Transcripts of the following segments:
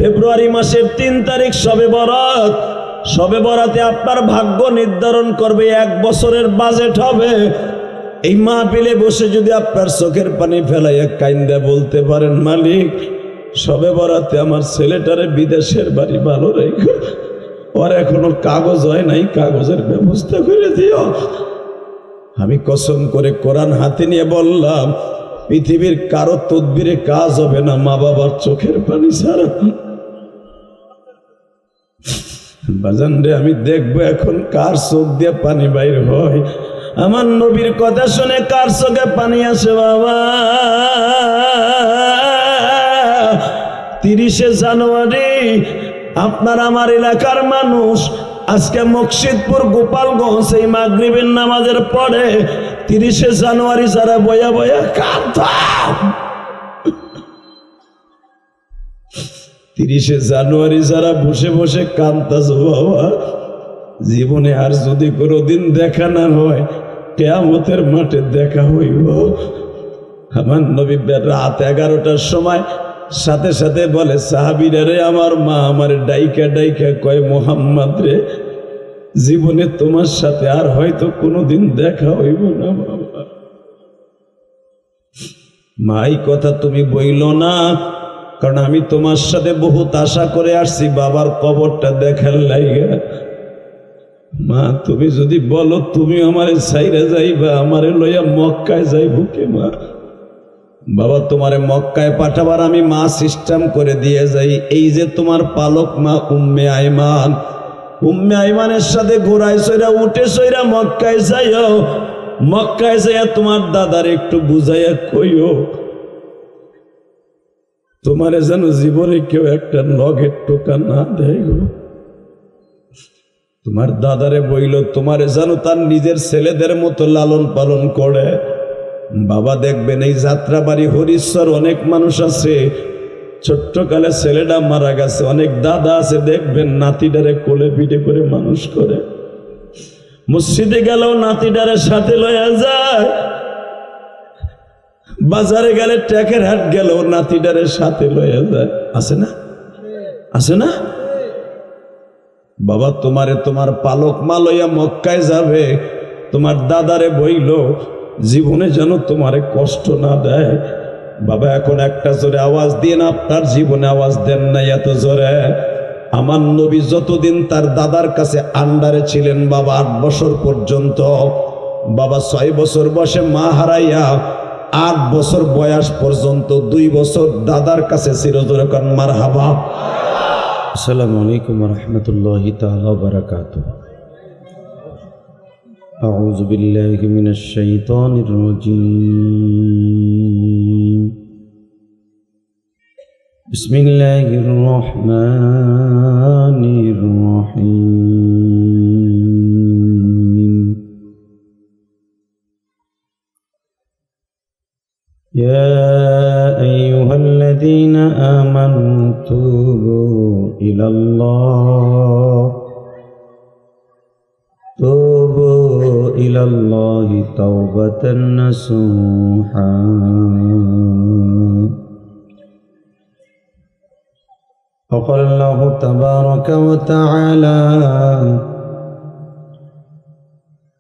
ফেব্রুয়ারি মাসের 3 তারিখ শবে বরাত। শবে বরাতে আপনার ভাগ্য নির্ধারণ করবে, 1 বছরের বাজেট হবে। এই মাহফিলে বসে যদি আপনার চোখের পানি ফেলাইয়া কাইন্দা বলতে পারেন, মালিক শবে বরাতে আমার ছেলেটারে বিদেশের বাড়ি ভালো রেখো, ওর এখনো কাগজ হয় নাই, কাগজের ব্যবস্থা করে দিও। আমি কসম করে কোরআন হাতে নিয়ে বললাম, পৃথিবীর কারো তদবিরে কাজ হবে না মা বাবার চোখের পানি ছাড়া। বাজান রে, আমি দেখবো এখন কার চোখ দিয়ে পানি বাইর হয়। আমার নবীর কথা শুনে কার চোখে পানি আসে বাবা। 30শে জানুয়ারি আপনার আমার এলাকার মানুষ আজকে মকসিদপুর গোপালগঞ্জ এই মাগরিবের নামাজের পরে 30শে জানুয়ারি যারা বয়া বয়া কাঁদতো, 30শে জানুয়ারি যারা বসে বসে কাঁদতাছে বাবা, জীবনে আর যদি কোনোদিন দেখা না হয়, কিয়ামতের মাঠে দেখা হইব। আমার নবী রাত 11টার সময় সাথে সাথে বলে সাহাবীরা রে, আমার মা আমার ডাইকা ডাইকা কয়, মুহাম্মদ রে, জীবনে তোমার সাথে আর হয়তো কোনোদিন দেখা হইব না বাবা। মা এই কথা তুমি বইলো না, কারণ আমি তোমার সাথে বহুত আশা করে আসছি বাবার কবরটা দেখার লাইগা। মা তুমি যদি বলো তুমি আমারে ছাইরা যাইবা, আমারে লইয়া মক্কায় যাইব কে মা? বাবা তোমারে মক্কায় পাঠাবার আমি মা সিস্টেম করে দিয়ে যাই। এই যে তোমার পালক মা উম্মে আইমান, উম্মে আইমানের সাথে ঘোড়ায় সইরা উঠে সইরা মক্কায় যাইও। মক্কায় যাইয়া তোমার দাদার একটু বুঝাইয়া কইও, তোমারে যেন জীবনে কেউ একটা নগের টোকা না দেয় গো। তোমার দাদারে বইল, তোমারে যেন তার নিজের ছেলেদের মতো লালন পালন করে। বাবা দেখবেন এই যাত্রাবাড়ি হরিশ্বর অনেক মানুষ আছে, ছোট্টকালে ছেলেটা মারা গেছে, অনেক দাদা আছে দেখবেন নাতিটারে কোলে পিঠে করে মানুষ করে। মসজিদে গেলেও নাতিটারে সাথে লইয়া যায়, বাজারে গেলে ট্যাকের হাট গেলেও নাতিটারে সাথে লইয়া যায়। আছে না? আছে না? বাবা তোমারে তোমার পালক মা লইয়া মক্কায় যাবে, তোমার দাদারে বইল জীবনে যেন তোমারে কষ্ট না দেয়। বাবা এখন একটা জোরে আওয়াজ দিয়ে না, আপনার জীবনে আওয়াজ দেন নাই এত জোরে। আমার নবী যতদিন তার দাদার কাছে আন্ডারে ছিলেন বাবা, 8 বছর পর্যন্ত, বাবা 6 বছর বয়সে মা হারাইয়া 8 বছর বয়স পর্যন্ত 2 বছর দাদার কাছে ছিল। জোরে কান মারহাবা। আসসালামু আলাইকুম ওয়া রাহমাতুল্লাহি তাআলা ওয়া বারাকাতুহু। আউযু বিল্লাহি মিনাশ শাইতানির রাজীম। বিসমিল্লাহির রহমানির রহিম। ইয়া আইয়ুহাল্লাযীনা আমানু তুবু ইলাল্লাহি তাওবাতান নাসুহা। وقال الله تبارك وتعالى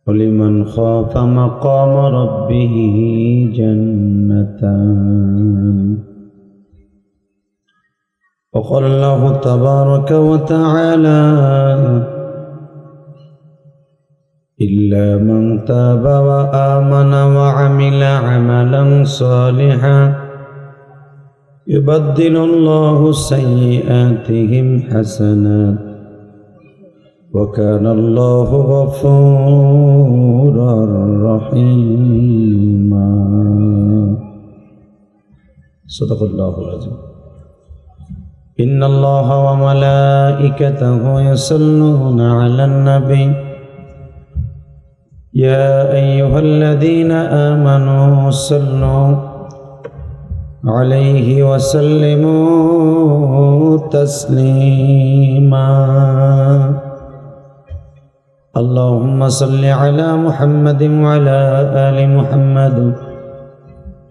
ولمن خاف مقام ربه جنتان. وقال الله تبارك وتعالى إلا من تاب وآمن وعمل عملا صالحا يبدل الله سيئاتهم حسنات وكان الله غفورا رحيما. صدق الله العظيم. إن الله وملائكته يصلون على النبي يا أيها الذين آمنوا صلوا عليه وسلموا تسليما. اللهم صل على محمد وعلى آل محمد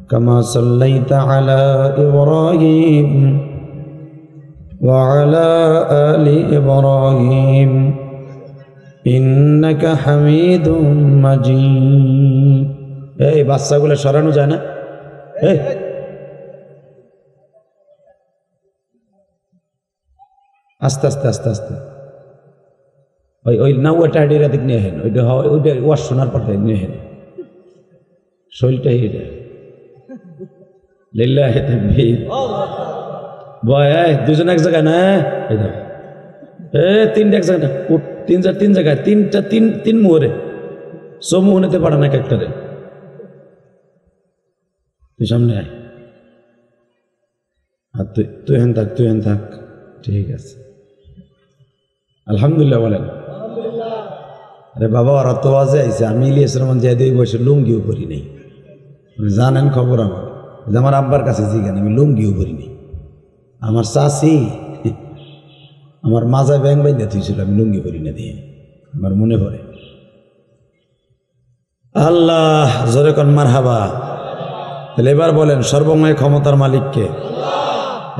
كما صليت على إبراهيم وعلى آل إبراهيم إنك حميد مجيد এই বাচ্চাগুলো সরানো যায় না এই আস্তে আস্তে আস্তে আস্তে ওই ওই না ওটা হাডিরা দিক নিয়ে হেন ওইটা ওইটা ওয়াশ শোনার পর নিয়ে হেন শরীরটা হিরে লিল্লাহি তাকবীর বয় দুজন এক জায়গায় না এই দাও তিনটা এক জায়গায় না তিন জায়গায় তিনটা তিন মোহরে সমুহ নিতে পারে না একটারে তুই সামনে আয় আর তুই হেন থাক ঠিক আছে আলহামদুলিল্লাহ বলেন আরে বাবা ওরা তো আজে আইসে আমি ইলিয়াস রহমান যাই দুই বয়সে লুঙ্গিও পরি নেই জানেন খবর আমার আব্বার কাছে জিজ্ঞান আমি লুঙ্গিও পরি নেই আমার চাষি আমার মাজা ব্যাং বাইন্দা থুইছিল আমি লুঙ্গি পরি না দিয়ে আমার মনে পড়ে আল্লাহ জোরে কন মারহাবা তাহলে এবার বলেন সর্বময় ক্ষমতার মালিককে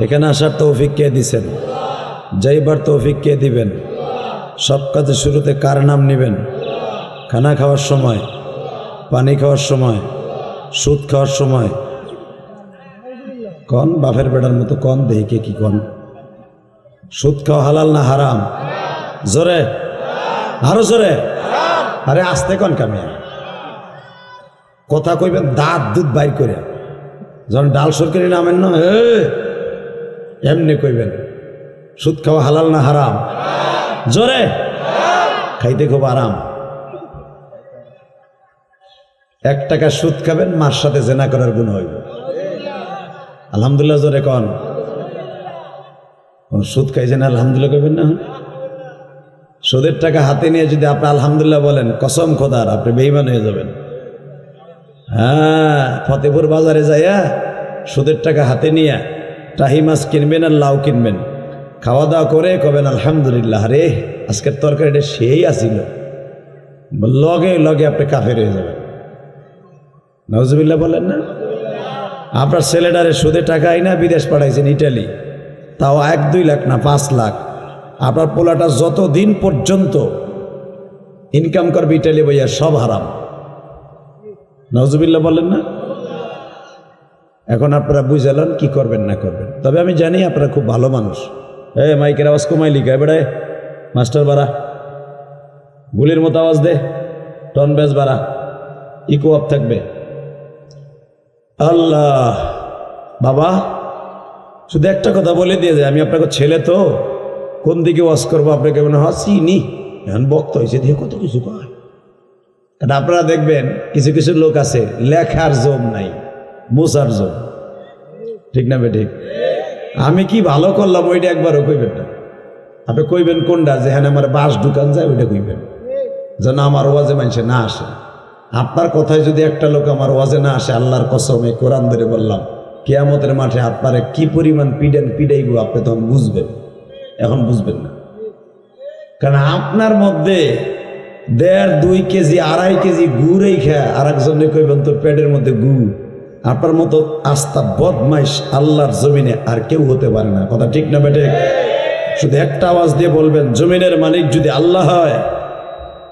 এখানে আসার তৌফিক কে দিছেন যাইবার তৌফিক কে দিবেন সব কাজে শুরুতে কার নাম নেবেন খানা খাওয়ার সময় পানি খাওয়ার সময় সুদ খাওয়ার সময় কন বাপের বেটার মতো কন দেহিকে কি কন সুদ খাওয়া হালাল না হারাম জোরে আরো জোরে আরে আসতে কন কামিয়া কথা কইবেন দাঁত দুধ বাইর করে যখন ডাল সরকারি নামেন না এমনি কইবেন সুদ খাওয়া হালাল না হারাম জোরে খাইতে খুব আরাম 1 টাকা সুদ খাবেন মার সাথে জেনা করার গুণ হইব আলহামদুলিল্লাহ জোরে কন সুদ খাইছেন আলহামদুলিল্লাহ কইবেন না সুদের টাকা হাতে নিয়ে যদি আপনি আলহামদুলিল্লাহ বলেন কসম খোদার আপনি বেঈমান হয়ে যাবেন হ্যাঁ ফতেপুর বাজারে যাইয়া সুদের টাকা হাতে নিয়ে টাহি মাছ কিনবেন আর লাউ কিনবেন খাওয়া দাওয়া করে কবেন আলহামদুলিল্লাহ রে আজকের তরকারিটা সেই আসিল লগে লগে আপনি কাফের হয়ে যাবেন নাউজুবিল্লাহ বলেন না আপনার ছেলেটারে সুদে টাকা আইনা বিদেশ পাঠাইছেন ইটালি তাও 1-2 লাখ না 5 লাখ আপনার পোলাটা যতদিন পর্যন্ত ইনকাম করবে ইটালি বইয়া সব হারাম নাউজুবিল্লাহ বলেন না এখন আপনারা বুঝালেন কি করবেন না করবেন তবে আমি জানি আপনারা খুব ভালো মানুষ মাইকের আওয়াজ কমাই লিখায় বেড়ায় মাস্টার বাড়া গুলির মতো আওয়াজ দে টন বেজ বাড়া ইকো আপ থাকবে আল্লাহ বাবা শুধু একটা কথা বলে দিয়ে যায় আমি আপনাকে ছেলে তো কোন দিকে ওয়াজ করবো আপনাকে মনে হয় চিনি এখন বক্ত হয়েছে দিয়ে কত কিছু কয় কারণ আপনারা দেখবেন কিছু কিছু লোক আছে লেখার জম নাই মোসার জম ঠিক না বেঠিক আমি কি ভালো করলাম ওইটা একবারও কইবেন না আপনি কইবেন কোনটা যেখানে আমার বাস ঢুকান যায় ওইটা কইবেন যেন আমার ওয়াজে মানুষে না আসে আপনার কথায় যদি একটা লোক আমার ওয়াজে না আসে আল্লাহর কসমে কোরআন ধরে বললাম কিয়ামতের মাঠে আপনারে কি পরিমাণ পিডাইব আপনি তখন বুঝবেন এখন বুঝবেন না কারণ আপনার মধ্যে 1.5-2 কেজি 2.5 কেজি গুড়েই খায় আর একজনে কইবেন তোর পেটের মধ্যে গু আপনার মতো আস্থা বদমাইশ আল্লাহর জমিনে আর কেউ হতে পারে না কথা ঠিক না বেটে শুধু একটা আওয়াজ দিয়ে বলবেন জমিনের মালিক যদি আল্লাহ হয়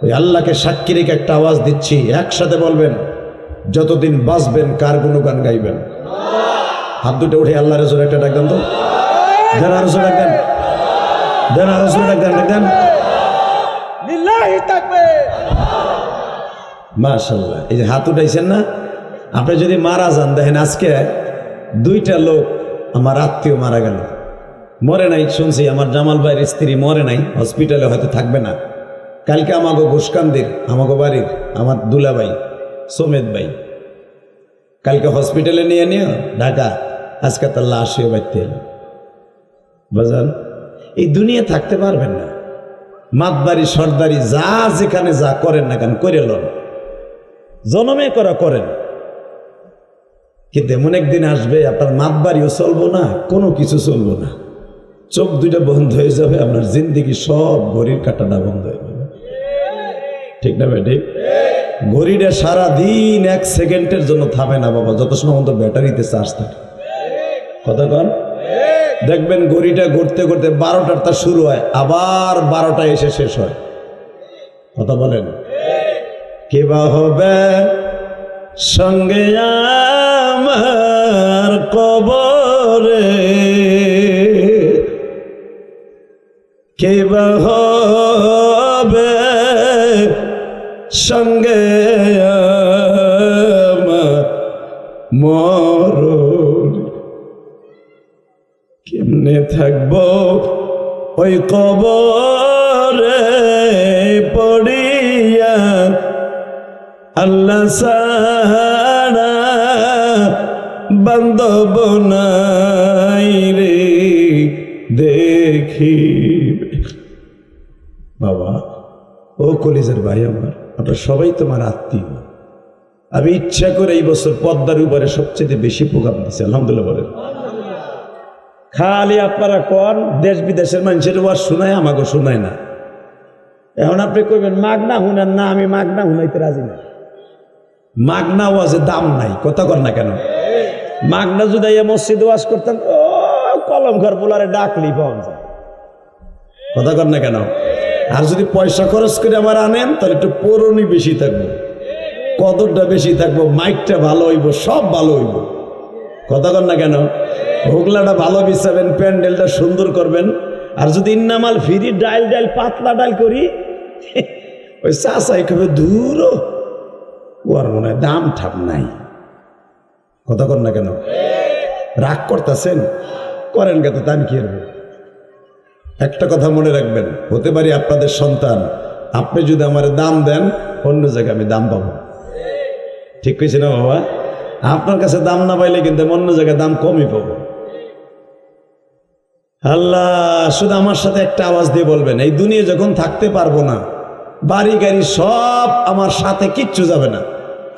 ওই আল্লাহকে সাক্ষী রেখে একটা আওয়াজ দিচ্ছি একসাথে বলবেন যতদিন বাঁচবেন কার গুণগান গাইবেন হাত দুটো উঠে আল্লাহর জোরে একটা ডাক দেন তো দেন আরো জোরে ডাক দেন আরো জোরে ডাক দেন লিল্লাহি তাকবীর মাশাআল্লাহ এই যে হাত উঠাইছেন না আপনি যদি মারা যান দেখেন আজকে 2টা লোক আমার আত্মীয় মারা গেল মরে নাই শুনছি আমার জামাল ভাইয়ের স্ত্রী মরে নাই হসপিটালে হয়তো থাকবে না কালকে আমাকে ঘুষকান্দির আমাকে বাড়ির আমার দুলাভাই সোমেদ ভাই কালকে হসপিটালে নিয়ে ঢাকা আজকে তার লাশ হয়ে বাড়তে এলো বুঝলেন এই দুনিয়া থাকতে পারবেন না মাতবাড়ি সর্দারি যা যেখানে যা করেন না কেন করে লন জনমে করা করেন কিন্তু এমন একদিন আসবে আপনার মাতবাড়িও চলবো না কোনো কিছু চলবো না চোখ দুইটা বন্ধ হয়ে যাবে আপনার জিন্দিগি সব ঘড়ির কাঁটাটা বন্ধ হয়ে যাবে ঠিক না ভাই ঠিক ঘড়িটা সারাদিন 1 সেকেন্ডের জন্য থামে না বাবা যত সময় ব্যাটারিতে চার্জ থাকে কথা কন দেখবেন ঘড়িটা ঘুরতে ঘুরতে 12টার তা শুরু হয়, আবার 12টায় এসে শেষ হয়। কথা বলেন, কেবা হবে সঙ্গে আমার কবরে, কেবা হবে সঙ্গে আমার মরণ, কেমনে থাকবো ওই কবরে পড়িয়া, আল্লাহ ছাড়া বান্ধব নাই রে দেখিবে। বাবা ও কলিজার ভাই আমার, আপনারা সবাই তোমার আত্মীয়। আমি ইচ্ছা করে এই বছর পদ্মার উপরে সবচেয়ে বেশি প্রোগ্রাম দিচ্ছি, আলহামদুলিল্লাহ বলেন। খালি আপনারা কোন দেশ বিদেশের মানুষের ওয়াজ শোনায়, আমাকে শোনায় না। এখন আপনি কইবেন মাগনা শুনেন না, আমি মাগনা শুনাইতে রাজি না। মাগনা ওয়াজে দাম নাই, কথা কর না কেন? মাগনা যদি মসজিদ ওয়াজ করতাম, ও কলম ঘর পোলারে ডাকলি পাওয়া যায়, কথা কর না কেন? আর যদি পয়সা খরচ করে আমার আনেন, তাহলে একটু পৌরণী বেশি থাকবো, কদরটা বেশি থাকবো, মাইকটা ভালো হইব, সব ভালো হইব, কথা কর না কেন? ভোগলাটা ভালো বিছাবেন, প্যান্ডেলটা সুন্দর করবেন। আর যদি ইন্নামাল ফিরি ডাইল ডাইল পাতলা ডাইল করি, ওই চাষাই কবে দূর, ওর মনে হয় দাম ঠাপ নাই, কথা কর না কেন? রাগ করতেছেন, করেন কে, তো আমি কি করবো? একটা কথা মনে রাখবেন, হতে পারি আপনাদের সন্তান, আপনি যদি আমার দাম দেন, অন্য জায়গায় আমি দাম পাবো। ঠিক কইছি না বাবা? আপনার কাছে দাম না পাইলে কিন্তু অন্য জায়গায় দাম কমই পাবো। আল্লাহ শুধু আমার সাথে একটা আওয়াজ দিয়ে বলবেন, এই দুনিয়া যখন থাকতে পারবো না, বাড়ি গাড়ি সব আমার সাথে, কিচ্ছু যাবে না,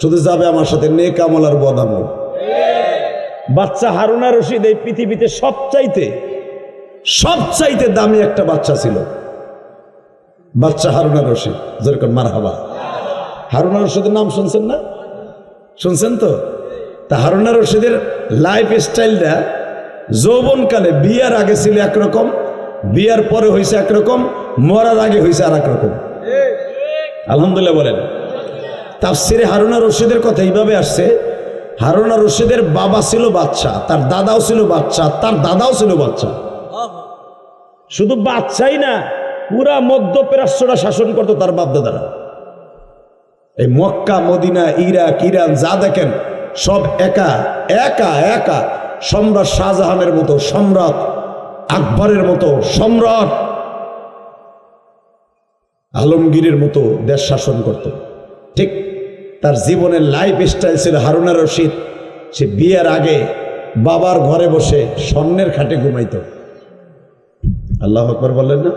শুধু যাবে আমার সাথে নেক আমল আর বদ আমল। বাচ্চা হারুনা রশিদ এই পৃথিবীতে সবচাইতে দামি একটা বাচ্চা ছিল, বাচ্চা হারুনা রশিদ। যেরকম মারহাবা। হারুনা রশিদের নাম শুনছেন না? শুনছেন তো? তা হারুনা রশিদের লাইফ স্টাইলটা যৌবনকালে বিয়ার আগে ছিল একরকম, বিয়ার পরে হয়েছে একরকম, মরার আগে হয়েছে আর একরকম। আলহামদুলিল্লাহ বলেন। তাফসিরে হারুনা রশিদের কথা এইভাবে আসছে, হারুনা রশিদের বাবা ছিল বাচ্চা, তার দাদাও ছিল বাচ্চা, তার দাদাও ছিল বাচ্চা। শুধু বাচ্চাই না, পুরা মধ্যপ্রাচ্যটা শাসন করতো তার বাপদাদারা। এই মক্কা, মদিনা, ইরাক, ইরান যা দেখেন সব একা একা একা সম্রাট শাহজাহানের মতো, সম্রাট আকবরের মতো, সম্রাট আলমগীরের মতো দেশ শাসন করত। ঠিক তার জীবনের লাইফ স্টাইল ছিল হারুনা রশিদ। সে বিয়ের আগে বাবার ঘরে বসে স্বর্ণের খাটে ঘুমাইত। আল্লাহু আকবার বললেন না?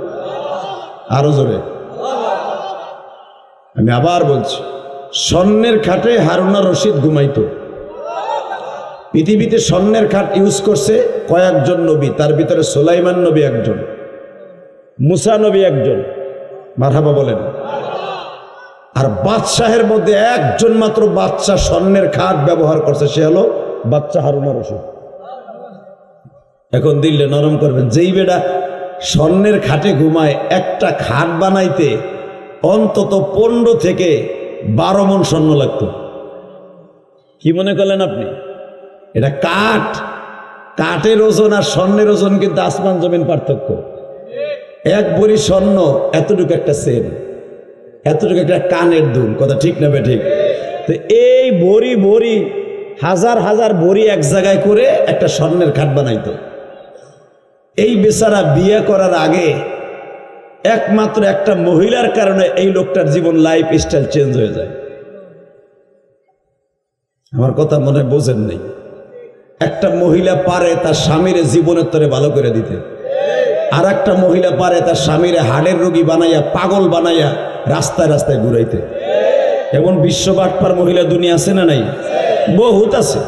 আরো জোরে। আমি আবার বলছি, স্বর্ণের খাটে হারুনা রশিদ ঘুমাইত। পৃথিবীতে স্বর্ণের খাট ইউজ করছে কয়েকজন নবী, তার ভিতরে সুলাইমান নবী একজন, মুসা নবী একজন, মারহাবা বলেন। আর বাদশাহের মধ্যে একজন মাত্র বাচ্চা স্বর্ণের খাট ব্যবহার করছে, সে হলো বাচ্চা হারুনা রশিদ। এখন দিলে নরম করবেন, যেই বেটা স্বর্ণের খাটে ঘুমায়, একটা খাট বানাইতে অন্তত 15 থেকে 12 মণ স্বর্ণ লাগতো। কি মনে করলেন আপনি? এটা কাঠ, কাঠের ওজন আর স্বর্ণের ওজন কিন্তু আসমান জমিন পার্থক্য। এক ভরি স্বর্ণ এতটুকু একটা সেন, এতটুকু একটা কানের দুল, কথা ঠিক না বে ঠিক? তো এই ভরি ভরি হাজার হাজার ভরি এক জায়গায় করে একটা স্বর্ণের খাট বানাইতো। এই বেচারা বিয়ে করার আগে একমাত্র একটা মহিলার কারণে এই লোকটার জীবন লাইফ স্টাইল চেঞ্জ হয়ে যায়। আমার কথা মনে বোঝেন নেই? একটা মহিলা পারে তার স্বামীর জীবনের তরে ভালো করে দিতে, আর একটা মহিলা পারে তার স্বামীর হাড়ের রোগী বানাইয়া, পাগল বানাইয়া রাস্তায় রাস্তায় ঘুরাইতে। এমন বিশ্ববাটপার মহিলা দুনিয়া আছে না নাই? বহুত আছে।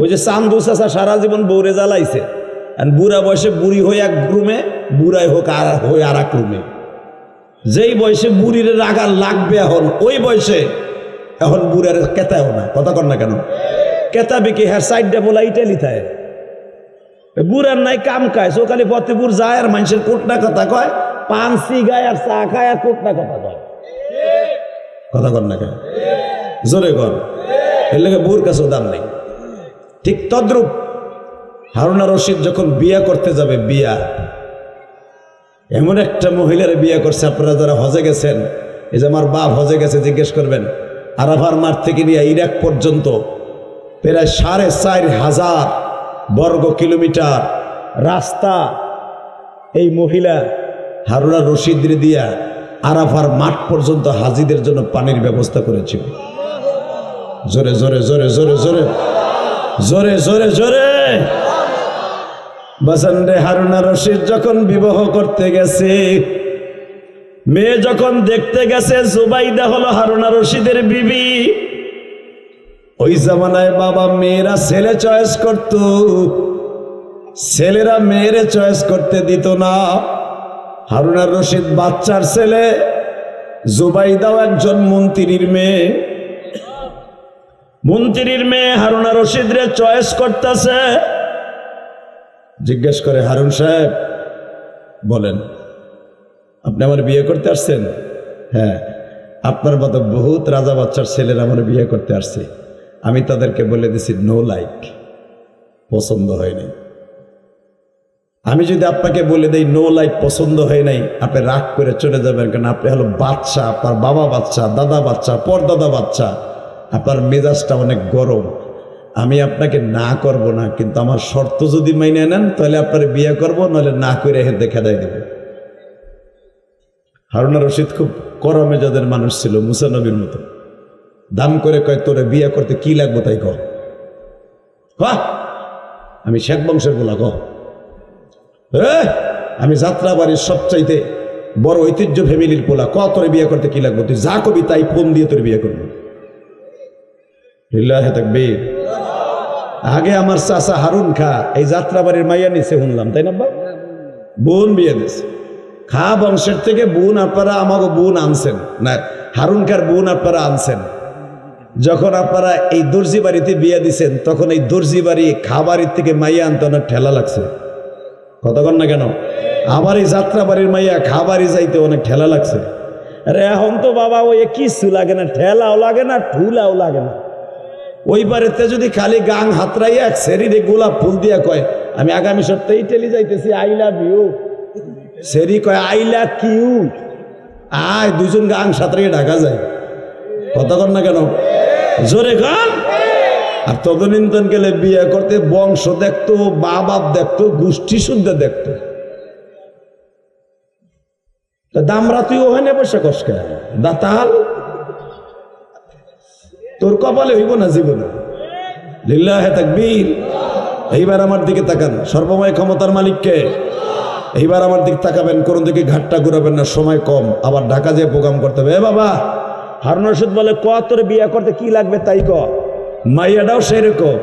ওই যে চান্দু চাচা সারা জীবন বউরে জ্বালাইছে, আর বুড়া বয়সে বুড়ি হয়ে এক রুমে, বুড়াই হোক আর হয়ে আর এক রুমে। যেই বয়সে বুড়ির রাগার লাগবে এখন, ওই বয়সে এখন বুড়ার কেতায়ও না, কথা কর না কেন? কেতাবে কি হ্যাঁ সাইডটা বলা ইটালি থায়, বুড়ার নাই কাম খায়, সকালে ফতেপুর যায় আর মানুষের কোটনা কথা কয়, পান সিগায় আর চা খায় আর কোটনা কথা কয়। কথা কর না কেন, জোরে কর। এর লেগে বুর কাছেও দাম নেই। ঠিক তদ্রূপ হারুন আর রশিদ যখন বিয়া করতে যাবে, বিয়া এমন একটা মহিলার বিয়ে করছে, আপনারা যারা হজে গেছেন, এই যে আমার বাপ হজে গেছে, জিজ্ঞেস করবেন, আরাফার মাঠ থেকে নিয়ে ইরাক পর্যন্ত প্রায় 4,500 বর্গ কিলোমিটার রাস্তা এই মহিলা হারুন আর রশিদের দিয়া আরাফার মাঠ পর্যন্ত হাজিদের জন্য পানির ব্যবস্থা করেছিল। জোরে জোরে জোরে জোরে জোরে জোরে জোরে জোরে বাসানরে। হারুন আর রশিদ যখন বিবাহ করতে গেছে, মেয়ে যখন দেখতে গেছে, জুবাইদা হলো হারুন আর রশিদের বিবি। ওই জামানায় বাবা মেয়েরা ছেলে চয়েস করত, ছেলেরা মেয়েরে চয়েস করতে দিত না। হারুন আর রশিদ বাচ্চার ছেলে, জুবাইদাও একজন মন্ত্রীর মেয়ে। মন্ত্রীর মেয়ে হারুন আর রশিদরে চয়েস করতেছে। জিজ্ঞেস করে, হারুন সাহেব বলেন, আপনি আমার বিয়ে করতে আসছেন? হ্যাঁ, আপনার মতো বহুত রাজা বাচ্চার ছেলেরা আমার বিয়ে করতে আসছে। আমি তাদেরকে বলে দিছি নো লাইক, পছন্দ হয় নাই। আমি যদি আপনাকে বলে দেই নো লাইক, পছন্দ হয় নাই, আপনি রাগ করে চলে যাবেন, কারণ আপনি হলো বাচ্চা, আপনার বাবা বাচ্চা, দাদা বাচ্চা, পরদাদা বাচ্চা, আপনার মেজাজটা অনেক গরম। আমি আপনাকে না করব না, কিন্তু আমার শর্ত যদি মাইনে নেন তাহলে আপনার বিয়ে করব, নাহলে না করে দেখা দেয় দেব। হারুন আর রশিদ খুব করম মেজাজের মানুষ ছিল, মুসা নবীর মতো। দাম করে কয়, তোরে বিয়ে করতে কি লাগবো তাই কহ। আমি শেখ বংশের বলা কহ, আমি যাত্রাবাড়ির সবচাইতে বড় ঐতিহ্য ফ্যামিলির পোলা, ক তোরে বিয়ে করতে কি লাগবো, তুই যা কবি তাই ফোন দিয়ে তোর বিয়ে করবো। লিল্লাহে তাকবীর। আগে আমার চাচা হারুন খা এই যাত্রাবাড়ির মাইয়া নিচে শুনলাম, তাই না? বোন বিয়ে দিছে, খা বংশের থেকে বোন আপনারা আমাকে বোন আনছেন না, হারুন খার বোন আপনারা আনছেন। যখন আপনারা এই দর্জি বাড়িতে বিয়ে দিছেন, তখন এই দর্জি বাড়ি খা বাড়ির থেকে মাইয়া আনতে অনেক ঠেলা লাগছে। কতক্ষণ না কেন? আবার এই যাত্রা বাড়ির মাইয়া খা বাড়ি যাইতে অনেক ঠেলা লাগছে। আরে এখন তো বাবা ওই কিছু লাগে না, ঠেলাও লাগে না, ঠুলাও লাগে না। ওই বাড়িতে যদি খালি গাং হাতরাইয়া এক সেরিরে গোলাপ ফুল দিয়া কয়, আমি আগামী সপ্তাহে ইটালি যাইতেছি, আই লাভ ইউ, সেরি কয় আই লাভ কিউ, আয় দুজন গাং সাঁতরিয়ে ঢাকা যায়। কতক্ষণ না কেন? জোরে গান। আর তদনীন্তন গেলে বিয়ে করতে বংশ দেখতো, মা বাপ দেখতো, গোষ্ঠী শুদ্ধ দেখতো। দামরা তুই ওখানে বসে কষ্ট দাতাল, তোর কপালে হইব না জীবনে। লিল্লাহে তাকবীর। এইবার আমার দিকে তাকান, সর্বময় ক্ষমতার মালিককে। এইবার আমার দিকে তাকাবেন, কোন দিকে ঘাটটা ঘুরাবেন না, সময় কম, আবার ঢাকা যেয়ে প্রোগ্রাম করতে হবে। বাবা হারুন রশিদ বলে, ক তোর বিয়ে করতে কি লাগবে তাই ক। মাইয়াটাও সেরকম।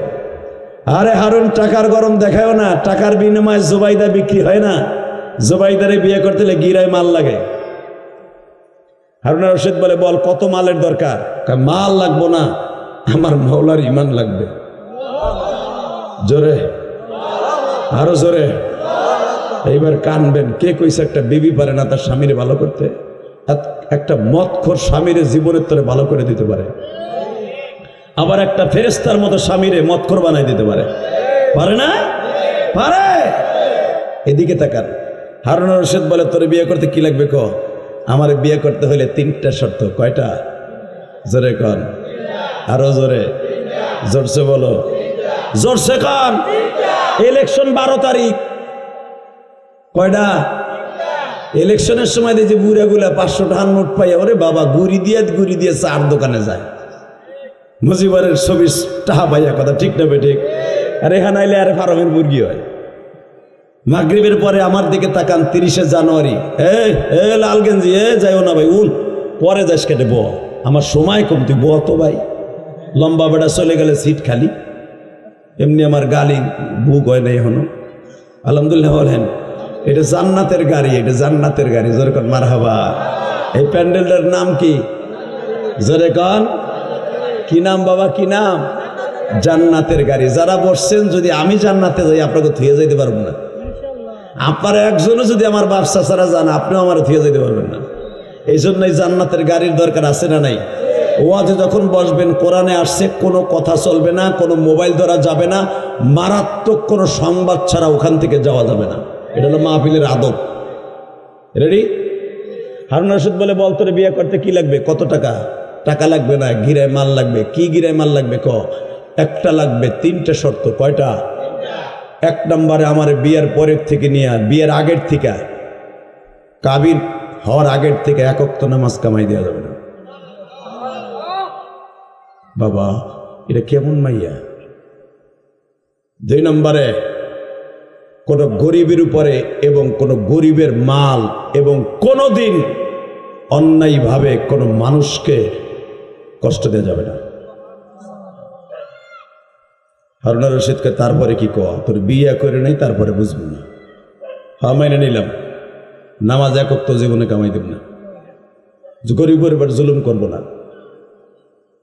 আরে হারুন, টাকার গরম দেখায়ও না, টাকার বিনিময়ে জুবাইদা বিক্রি হয় না। জুবাইদারে বিয়ে করতে হলে গিরায় মাল লাগে। হারুন রশিদ বলে, বল কত মালের দরকার? মাল লাগবো না, আমার মাওলার ইমান লাগবে। জোরে, আরো জোরে। এইবার কানবেন, কে কইছে একটা বিবি পারে না তার স্বামীরে ভালো করতে? একটা মদখোর স্বামীরে জীবনের তরে ভালো করে দিতে পারে, আবার একটা ফেরেশতার মতো স্বামীরে মদখোর বানাই দিতে পারে। পারে না? পারে। এদিকে তাকান। হারুন রশিদ বলে, তোর বিয়ে করতে কি লাগবে ক। আমার বিয়ে করতে হলে 3টা শর্ত। কয়টা? জোরে কন, আরো জোরে, জোরসে বলো, জোরসে কন। ইলেকশন 12 তারিখ। কয়টা? ইলেকশনের সময় দেখি বুড়াগুলা 500 টাকার নোট পাইয়া, ওরে বাবা গুড়ি দিয়ে চার দোকানে যায়, মুজিবারের 24 টাকা পাইয়া। কথা ঠিক না বেঠিক? আর এখানে আইলে আরে ফার্মের মুরগি হয়। মাগরিবের পরে আমার দিকে তাকান, 30শে জানুয়ারি। লাল গেঞ্জি, যাইও না ভাই, উন পরে যাস কেটে ব, আমার সময় কম, তুই ব তো ভাই। লম্বা বেটা চলে গেলে সিট খালি। এমনি আমার গালি বুক হয় না এখনো, আলহামদুলিল্লাহ বলেন। এটা জান্নাতের গাড়ি, এটা জান্নাতের গাড়ি। জোরে কন মারহাবা। এই প্যান্ডেলটার নাম কি? জোরে কন, কি নাম বাবা, কি নাম? জান্নাতের গাড়ি। যারা বসছেন, যদি আমি জান্নাতে যাই আপনাকে থুয়ে যাইতে পারবো না। আপনার একজনও যদি আমার ব্যবসা ছাড়া যান, আপনিও আমার থুয়ে যেতে পারবেন না। এই জন্যই জান্নাতের গাড়ির দরকার আছে না নাই? ওয়াজে যখন বসবেন, কোরআনে আসছে কোনো কথা চলবে না, কোনো মোবাইল ধরা যাবে না, মারাত্মক কোনো সংবাদ ছাড়া ওখান থেকে যাওয়া যাবে না। এটা হলো মাহফিলের আদব। রেডি? হারুন রশিদ বলে, বল তোরে বিয়ে করতে কি লাগবে? কত টাকা? টাকা লাগবে না, গিরায় মাল লাগবে। কি গিরায় মাল লাগবে? একটা লাগবে। 3টে শর্ত। কয়টা? 1 নম্বরে আমার বিয়ের পরের থেকে নিয়ে, বিয়ের আগের থেকে, কাবির হওয়ার আগের থেকে 1 ওয়াক্ত নামাজ কামাই দেওয়া যাবে না। বাবা, এটা কেমন মাইয়া? 2 নম্বরে কোন গরিবের উপরে এবং কোন গরিবের মাল এবং কোনোদিন অন্যায়ভাবে কোনো মানুষকে কষ্ট দেওয়া যাবে না। হারুন রশিদকে তারপরে কি কওয়া? তোর বিয়ে করে নাই, তারপরে বুঝবো না। হ্যাঁ, মাইনে নিলাম, নামাজ 1 ওয়াক্ত জীবনে কামাই দেব না, গরিবের উপর জুলুম করবো না।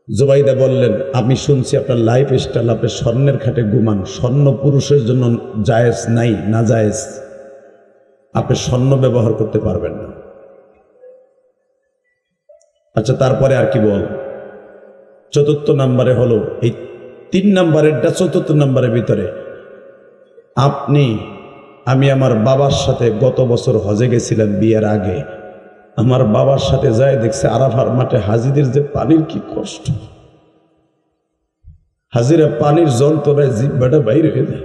জুবাইদা বললেন, আমি শুনছি আপনার লাইফ স্টাইল, আপনি স্বর্ণের খাটে ঘুমান, স্বর্ণ পুরুষের জন্য জায়েজ নাই, না জায়েজ, আপনি স্বর্ণ ব্যবহার করতে পারবেন না। আচ্ছা, তারপরে আর কি বল? 4র্থ নম্বরে হলো, এই 3 নম্বরেরটা 4র্থ নম্বরের ভিতরে, আমি আমার বাবার সাথে গত বছর হজে গেছিলাম বিয়ের আগে। আমার বাবার সাথে যায় দেখছে আরাফার মাঠে হাজিদের যে পানির কি কষ্ট, হাজিরা পানির যন্ত্রণায় জিহ্বাটা বাইরে হয়ে যায়।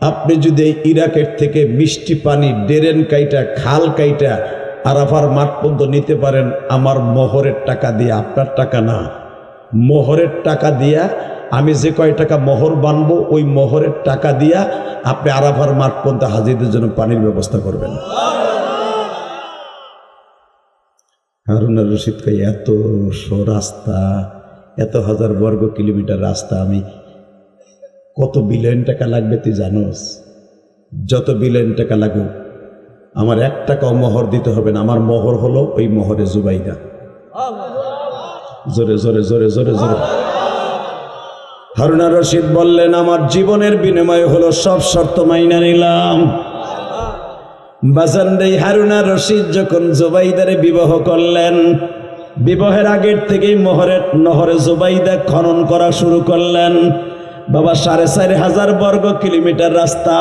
আপনি যদি ইরাকের থেকে মিষ্টি পানি ডেরেন কাইটা, খাল কাইটা আরাফার মাঠ পর্যন্ত নিতে পারেন, আমার মোহরের টাকা দিয়ে, আপনার টাকা না, মোহরের টাকা দিয়া, আমি যে কয় টাকা মোহর বানবো ওই মোহরের টাকা দিয়া আপনি আরাফার মাঠ পর্যন্ত হাজিদের জন্য পানির ব্যবস্থা করবেন। হারুন রশিদ কই, এত রাস্তা, এত 1000 বর্গ কিলোমিটার রাস্তা, আমি কত বিলিয়ন টাকা লাগবে তুই জানোস? যত বিলিয়ন টাকা লাগুক, আমার 1 টাকাও মোহর দিতে হবে না। আমার মোহর হলো ওই মোহরে জুবাইদা। জোরে জোরে জোরে জোরে জোরে। হারুন রশিদ বললেন, আমার জীবনের বিনিময় হলো সব শর্ত মাইনা নিলাম। বাজানদেই হারুন রশিদ যখন জুবাইদারে বিবাহ করলেন, বিবাহের আগের থেকেই নহরে জুবাইদা খনন করা শুরু করলেন। বাবা, 4500 বর্গ কিলোমিটার রাস্তা,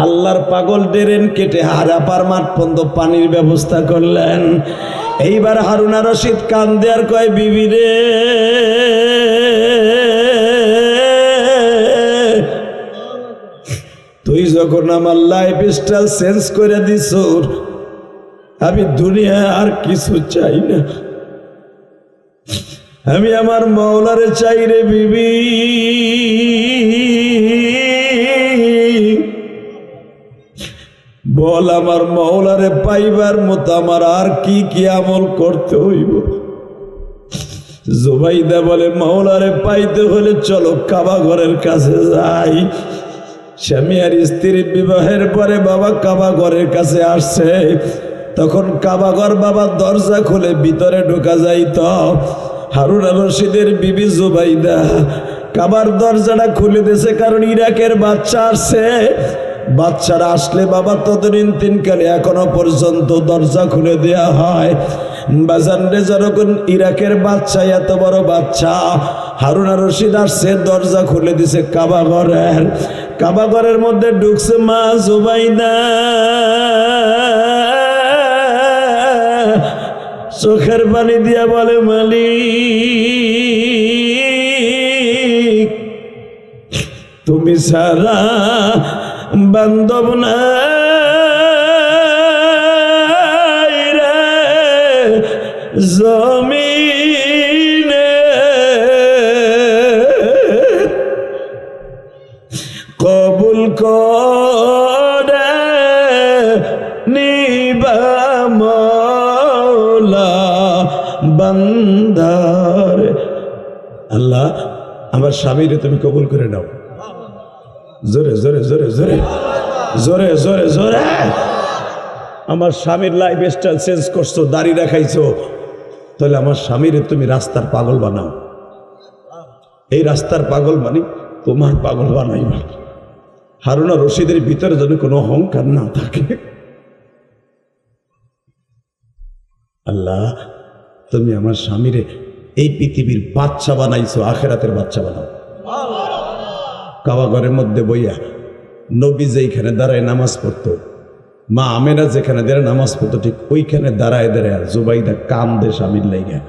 আল্লাহর পাগল ডেরেন কেটে আরাফার মাঠ পর্যন্ত পানির ব্যবস্থা করলেন। এইবার হারুন রশিদ কান্দে আর কয়, বিবি রে, তুই যখন আমার লাইফ স্টাইল চেঞ্জ করে দিস, আমি দুনিয়া আর কিছু চাই না, আমি আমার মাওলারে চাই রে বিবি। বল, আমার মাওলারে পাইবার মতো আমার আর কি কি আমল করতে হইব? জুবাইদা বলে, মাওলারে পাইতে হলে চলো কাবা ঘরের কাছে যাই। স্বামী আর স্ত্রী বিবাহের পরে বাবা কাবা ঘরের কাছে আসছে, তখন কাবা ঘর বাবা দরজা খুলে ভিতরে ঢোকা যাইত। হারুন রশিদের বিবি জুবাইদা কাবার দরজাটা খুলে দিয়েছে, কারণ ইরাকের বাচ্চা আসছে। বাচ্চারা আসলে বাবা ততদিন 3 কালে এখনো পর্যন্ত দরজা খুলে দেয়া হয়। বাজানরে যখন ইরাকের বাচ্চা, এত বড় বাচ্চা, হারুন রশিদ আসছে, দরজা খুলে দিছে কাবা ঘরের। কাবা ঘরের মধ্যে ঢুকছে মা জুবাইদা, চোখের পানি দিয়া বলে, মালিক তুমি সারা বান্ধব না রে জমিনে, কবুল করে নিবা মওলা বান্দার। আল্লাহ, আমার স্বামীরে তুমি কবুল করে নাও। জোরে জোরে জোরে জোরে জোরে জোরে জোরে। আমার স্বামীর লাইফ স্টাইল চেঞ্জ করছো, দাড়ি রাখাইছো, তাহলে আমার স্বামীরে তুমি রাস্তার পাগল বানাও। এই রাস্তার পাগল মানে তোমার পাগল বানাইবা। হারুন আর রশিদের ভিতরে যেন কোনো অহংকার না থাকে। আল্লাহ, তুমি আমার স্বামীরে এই পৃথিবীর বাচ্চা বানাইছো, আখেরাতের বাচ্চা বানাও। কাবা ঘরের মধ্যে বইয়া নবী যেইখানে দাঁড়ায় নামাজ পড়তো, মা আমেনা যেখানে দাঁড়ায় নামাজ পড়তো, ঠিক ওইখানে দাঁড়ায় দাঁড়ায় জুবাইদা কান্দে স্বামীর লাইগা।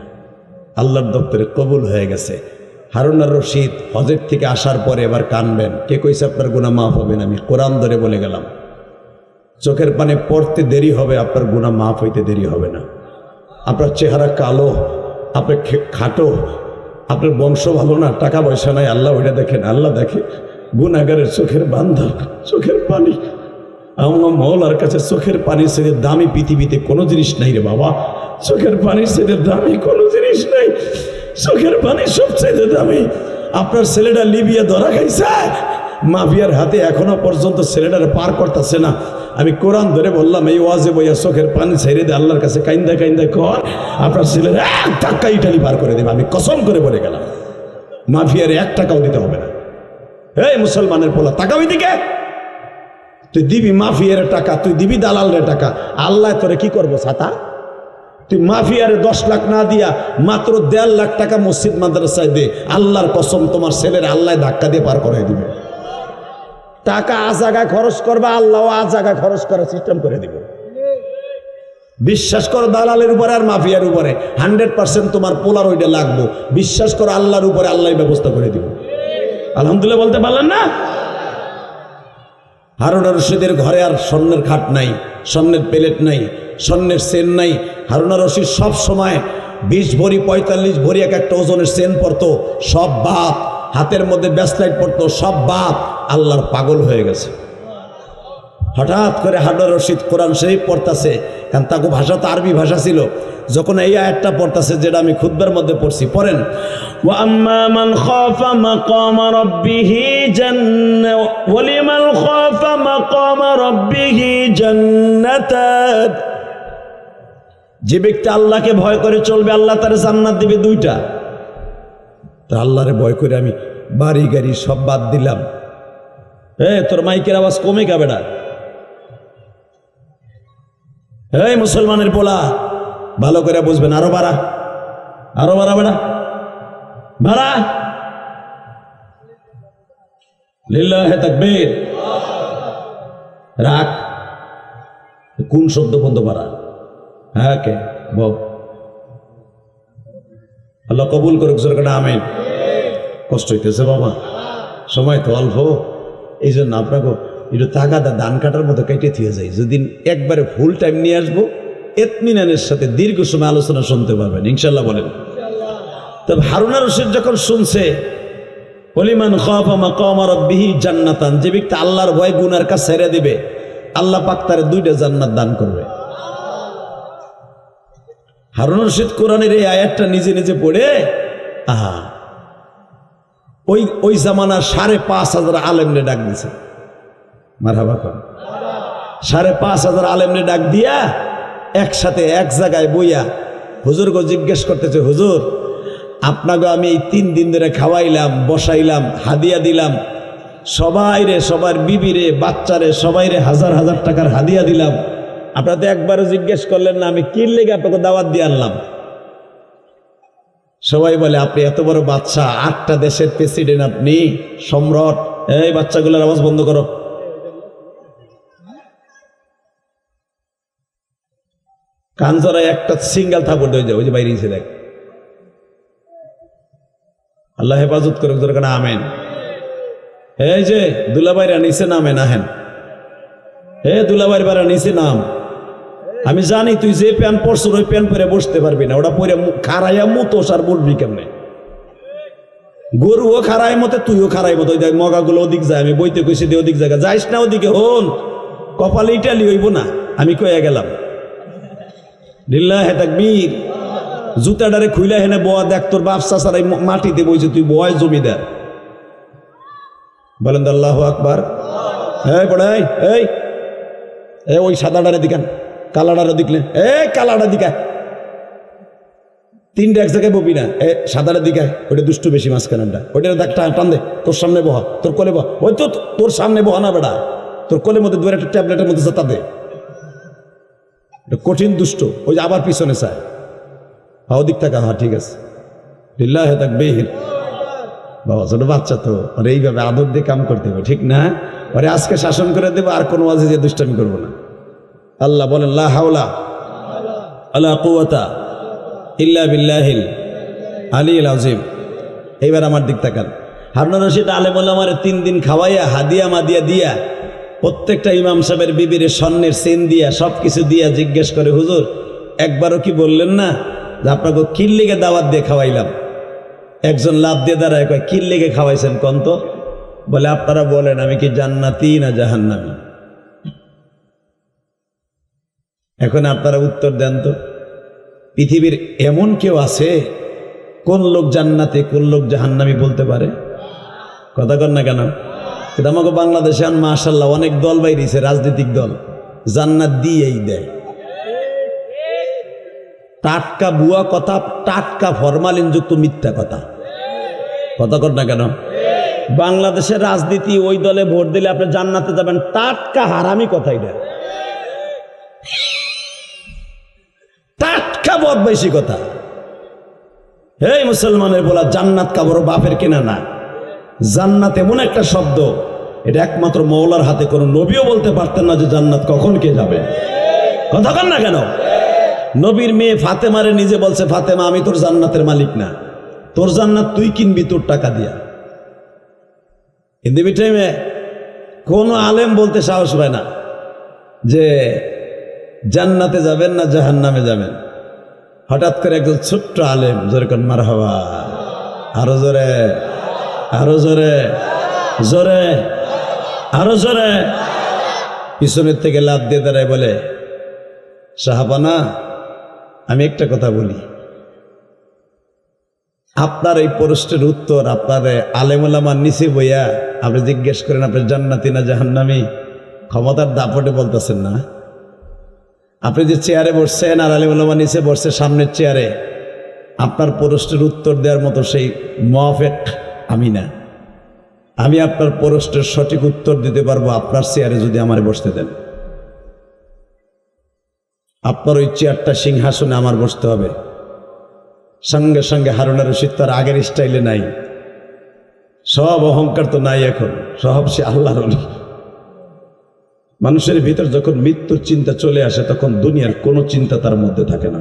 আল্লাহর দপ্তরে কবুল হয়ে গেছে। হারুন আর রশিদ হজের থেকে আসার পরে এবার কানবেন। কে কইছে আপনার গুনাহ মাফ হবে না? আমি কোরআন ধরে বলে গেলাম, চোখের পানে পড়তে দেরি হবে, আপনার গুনাহ মাফ হইতে দেরি হবে না। আপনার চেহারা কালো, আপনি খাটো, আপনার বংশ ভালো না, টাকা পয়সা নাই, আল্লাহ ওইটা দেখেন। আল্লাহ দেখে গুনাহগারের চোখের বান্ধা, চোখের পানি। আমার মওলার কাছে চোখের পানির ছেড়ে দামি পৃথিবীতে কোনো জিনিস নাই রে বাবা। চোখের পানির ছেড়ে দামি কোনো জিনিস নাই, চোখের পানি সবচেয়ে দামি। আপনার ছেলেটা লিবিয়া ধরা খাইছে, মাফিয়ার হাতে এখনো পর্যন্ত ছেলেটার পার করতেছে না। আমি কোরআন ধরে বললাম, এই ওয়াজে বইয়া চোখের পানি ছেড়ে দে, আল্লাহর কাছে কাইন্দা কাইন্দা কর, আপনার ছেলের এক টাকা ইটালি পার করে দেবে। আমি কসম করে বলে গেলাম, মাফিয়ার 1 টাকাও দিতে হবে না। এই মুসলমানের পোলা, টাকা ওই দিকে তুই দিবি মাফিয়ার টাকা, তুই দিবি দালালের টাকা, আল্লাহ তোরে কি করবো ছাতা? তুই মাফিয়ারে 10 লাখ না দিয়া মাত্র 1.5 লাখ টাকা মসজিদ মাদ্রাসায় দে, আল্লাহর কসম তোমার ছেলের আল্লাহ ধাক্কা দিয়ে পার করে দিবে। টাকা আজাগায় খরচ করবা, আল্লাহ আজাগায় খরচ করার সিস্টেম করে দিব। বিশ্বাস করো দালালের উপরে আর মাফিয়ার উপরে 100% তোমার পোলার ওইটা লাগবো। বিশ্বাস করো আল্লাহর উপরে, আল্লাহ ব্যবস্থা করে দিব। আলহামদুলিল্লাহ বলতে পারলেন না? হারুন আর রশিদের ঘরে আর স্বর্ণের খাট নাই, স্বর্ণের প্লেট নাই, স্বর্ণের চেন নাই। হারুন আর রশিদ সব সময় 20 ভরি 45 ভরি এক একটা ওজনের চেন পরতো, সব বাপ। হাতের মধ্যে ব্যাসলাইট পরতো, সব বাপ। আল্লাহর পাগল হয়ে গেছে। হঠাৎ করে হারুন আর রশিদ কোরআন শরীফ পড়তাছে, কারণ তাকে ভাষা তো আরবি ভাষা ছিল। যখন এই আয়াতটা পড়তাছে, যেটা আমি খুতবার মধ্যে পড়ছি, পড়েন, ওয়া আম্মা মান খাফা মাকাম রাব্বিহি জান্নাহ ওয়া লিমান খাফা মাকাম রাব্বিহি জান্নাতান। যে ব্যক্তি আল্লাহকে ভয় করে চলবে, আল্লাহ তার জান্নাত দিবে 2টা। তা আল্লাহরে ভয় করে আমি বাড়ি গাড়ি সব বাদ দিলাম। তোর মাইকের আওয়াজ কমে যাবে না। এই মুসলমানের পোলা, ভালো করে বুঝবেন, আরো বাড়া, আরো বাড়া, বেড়া বাড়া। লিল্লাহে তাকবীর। রাখ, কোন শব্দ বন্ধ বাড়া? হ্যাঁ, কে বল? আল্লাহ কবুল করুক, জোরে আমিন। কষ্ট হইতেছে বাবা, সময় তো অল্প, এই জন্য আপনাকে একটু তাগাদা ধান কাটার মতো কেটে থিয়ে যায়। যদি একবারে ফুল টাইম নিয়ে আসবো, ইতমিনানের সাথে দীর্ঘ সময় আলোচনা শুনতে পারবেন ইনশাল্লাহ। বলেন। তবে হারুন আর রশিদ যখন শুনছে, ওয়ালিমান খাফা মাকাম রাব্বিহি জান্নাতান, যে ব্যক্তি আল্লাহর ভয় গুনার কাজ ছেড়ে দিবে, আল্লাহ পাক তারে 2টা জান্নাত দান করবে। হারুন আর রশিদ কোরআনের এই আয়াতটা নিজে নিজে পড়ে, আহা, ওই জামানার 5,500 আলেমরে ডাক দিছে। মারহাবা কর। 5,500 আলেমরে ডাক দিয়া একসাথে এক জায়গায় বইয়া হুজুরকে জিজ্ঞেস করতেছে, হুজুর আপনাকে আমি এই 3 দিন ধরে খাওয়াইলাম, বসাইলাম, হাদিয়া দিলাম, সবাইরে, সবার বিবিরে, বাচ্চারে, সবাইরে 1000 টাকার হাদিয়া দিলাম। আপনারা তো একবারও জিজ্ঞেস করলেন না আমি কি লেগে আপনাকে দাওয়াত দিয়ে আনলাম। সবাই বলে, আপনি এত বড় বাদশা, 8টা দেশের প্রেসিডেন্ট, আপনি সম্রাট। এই বাচ্চাগুলোর আওয়াজ বন্ধ করো। কানজরা একটা সিঙ্গেল থাপড় হয়ে যায়, ওই যে বাইরে এসে দেখ। আল্লাহ হেফাজত করে, আমেন। এই যে দুলাভাইরা নিচে নামে নাহেন, দুলাভাইর বারা নিচে নাম। আমি জানি তুই যে প্যান্ট পরছ ওই প্যান্ট পরে বসতে পারবি না, ওটা পরে খারাইয়া মুতোস আর বলবি কেমনে? গরুও খারাই মতে, তুইও খারাই মতো। ওই দেখ মগাগুলো ওদিক যায়, আমি বইতে কইছি দিয়ে ওদিক জায়গা যাইস না, ওদিকে হন, কপালে ইটালি হইব না। আমি কয়ে গেলাম। লিল্লাহে তাকবীর। জুতাডারে খুইলা হেনে বয়া, দেখ তোর বাপ চাচারাই মাটিতে বইছে, তুই বয় জমিদার। বলেন তো আল্লাহু আকবার। এই পড়াই, এই ওই সাদাডারে দিকান, কালাডারে দিকলে, এই কালাডা দিকা তিনটা এক জায়গায় ববি না, সাদারের দিকে ওইটা দুষ্টু বেশি মাঝখানটা, ওইটা টান দে, তোর সামনে বহা, তোর কোলে বহা, ওই তো তোর সামনে বহা না বেড়া, তোর কোলের মধ্যে দুয়ার একটা ট্যাবলেটের মধ্যে চাতা দে, কঠিন দুষ্ট। ওই যে আবার পিছনে চায়, হা দিক থাকা, হ্যাঁ ঠিক আছে, লিল্লাহে তাকবীর। বাবা ছোট বাচ্চা তো, আর এইভাবে আদর দিয়ে কাম করতে হবে, ঠিক না? আরে আজকে শাসন করে দেবো, আর কোনো ওয়াজে যে দুষ্টামি করবো না। আল্লাহ বলেন লা হাওলা আলা কুওয়াতা ইল্লা বিল্লাহিল আলিয়্যিল আযীম। এইবার আমার দিক তাকান। হারুন রশিদ আলেম ওলামারে 3 দিন খাওয়াইয়া হাদিয়া মাদিয়া দিয়া, প্রত্যেকটা ইমাম সাহেবের বিবিরে স্বর্ণের চেন দিয়া সব কিছু দিয়া জিজ্ঞেস করে, হুজুর একবারও কি বললেন না যে আপনাকে কিল লেগে দাওয়াত দিয়ে খাওয়াইলাম? একজন লাভ দিয়ে দাঁড়ায় কয়, কিল লেগে খাওয়াইছেন কোন তো? বলে আপনারা বলেন আমি কি জান্নাতি না জাহান্নামী? এখন আপনারা উত্তর দেন তো। পৃথিবীর এমন কেউ আছে কোন লোক জান্নাতে কোন লোক জাহান্নামী বলতে পারে? কথা কন না কেন? কিন্তু আমাকে বাংলাদেশে মাশাআল্লাহ অনেক দল বাইরেছে, রাজনৈতিক দল জান্নাত দিয়েই দেয়। টাটকা বুয়া কথা, টাটকা ফরমালিনযুক্ত মিথ্যা কথা। কথা কন না কেন? বাংলাদেশের রাজনীতি, ওই দলে ভোট দিলে আপনি জান্নাতে যাবেন, টাটকা হারামি কথাই দেয়, টাটকা বদমাইশি কথা। এই মুসলমানের বলা জান্নাত কাবর বাপের কেনা না। জান্নাত এমন একটা শব্দ, এটা একমাত্র মওলার হাতে, কোনো নবীও বলতে পারতেন না যে জান্নাত কখন কে যাবে। কথা কন না কেন? নবীর মেয়ে ফাতেমারে নিজে বলছে, ফাতেমা আমি তোর জান্নাতের মালিক না, তোর জান্নাত তুই কিনবি তোর টাকা দিয়া। হিন্দি টাইমে কোনো আলেম বলতে সাহস পায় না যে জান্নাতে যাবেন না জাহান্নামে যাবেন। হঠাৎ করে একজন ছোট্ট আলেম যেরকম মারহাবা, আরো জোরে, আরো জোরে, জোরে, আরো জোরে, পিছনের থেকে লাফ দিয়ে দাঁড়ায় বলে, সাহাবানা আমি একটা কথা বলি, আপনার এই প্রশ্নের উত্তর আপনার আলেম ওলামার নিচে বইয়া আপনি জিজ্ঞেস করেন আপনি জান্নাতি না জাহান্নামী, ক্ষমতার দাপটে বলতেছেন না। আপনি যে চেয়ারে বসছেন আর আলেম ওলামা নিচে বসছে সামনের চেয়ারে, আপনার প্রশ্নের উত্তর দেওয়ার মতো সেই মুওয়াফিক আমি না। আমি আপনার প্রশ্নের সঠিক উত্তর দিতে পারবো আপনার চেয়ারে যদি আমারে বসতে দেন। আপনার ওই চেয়ারটা সিংহাসনে আমার বসতে হবে। সঙ্গে সঙ্গে হারুন রশিদ তার আগের স্টাইলে নাই, সব অহংকার তো নাই, এখন সব সে আল্লাহর ওলি। মানুষের ভিতর যখন মৃত্যুর চিন্তা চলে আসে তখন দুনিয়ার কোনো চিন্তা তার মধ্যে থাকে না।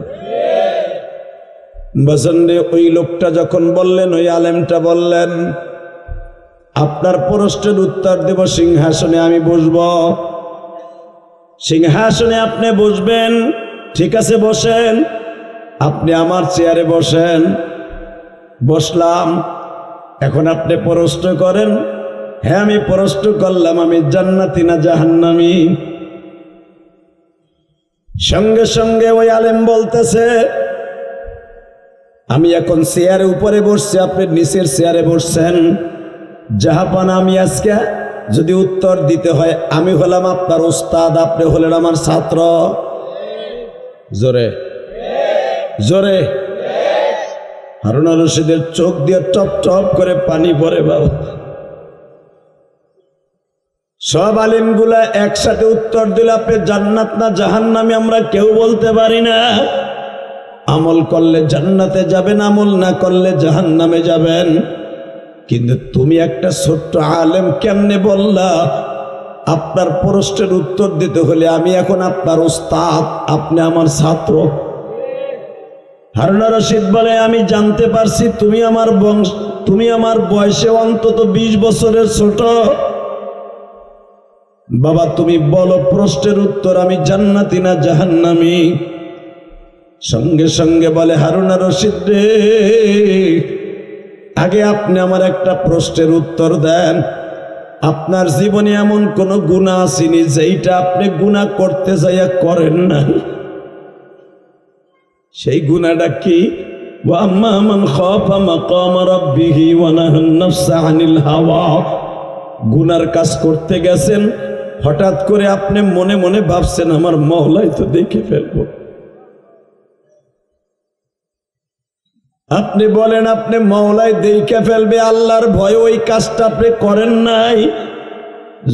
বাজানরে ওই লোকটা যখন বললেন, ওই আলেমটা বললেন, আপনার প্রশ্নের উত্তর দেব, সিংহাসনে আমি বসব, সিংহাসনে আপনি বসবেন, ঠিক আছে বসেন, আপনি আমার চেয়ারে বসেন। বসলাম, এখন আপনি প্রশ্ন করেন। হ্যাঁ আমি প্রশ্ন করলাম আমি জান্নাতি না জাহান্নামী। সঙ্গে সঙ্গে ওই আলেম বলতেছে, আমি এখন চেয়ারে উপরে বসছি, আপনি নিচের চেয়ারে বসছেন। জাহাপানা আমি আজকে যদি উত্তর দিতে হয়, আমি হলাম আপনার ওস্তাদ, আপনি হলেন আমার ছাত্র। জোরে জোরে। হারুন রশিদের চোখ দিয়ে টপ টপ করে পানি পড়ে। বাবা সব আলিমগুলা একসাথে উত্তর দিল, আপনি জান্নাত না জাহান্নামী আমরা কেউ বলতে পারি না। আমল করলে জান্নাতে যাবেন, আমল না করলে জাহান্নামে যাবেন। কিন্তু তুমি একটা ছোট্ট আলেম কেমনে বললা আপনার প্রশ্নের উত্তর দিতে হলে আমি এখন আপনার ওস্তাদ, আপনি আমার ছাত্র। হারুন রশিদ বলে, আমি জানতে পারছি তুমি আমার বয়সে অন্তত 20 বছরের ছোট। বাবা তুমি বলো প্রশ্নের উত্তর, আমি জান্নাতি না জাহান্নামী? সঙ্গে সঙ্গে বলে, হারুন রশিদ রে, আগে আপনি আমার একটা প্রশ্নের উত্তর দেন। আপনার জীবনে এমন কোন গুনাহ আসেনি যেইটা আপনি গুনাহ করতে যাইয়া করেন না? সেই গুনাহটা কি? ওয়া আম্মা মান খাফা মাকাম রাব্বিহি ওয়া নাহান নাফসা আনিল হাওয়া। গুনার কাজ করতে গেছেন, হঠাৎ করে আপনি মনে মনে ভাবছেন আমার মওলাই তো দেখে ফেলবো। আপনি বলেন আপনি মওলাই দেখে ফেলবে, আল্লাহর ভয়ে ওই কাজটা আপনি করেন নাই।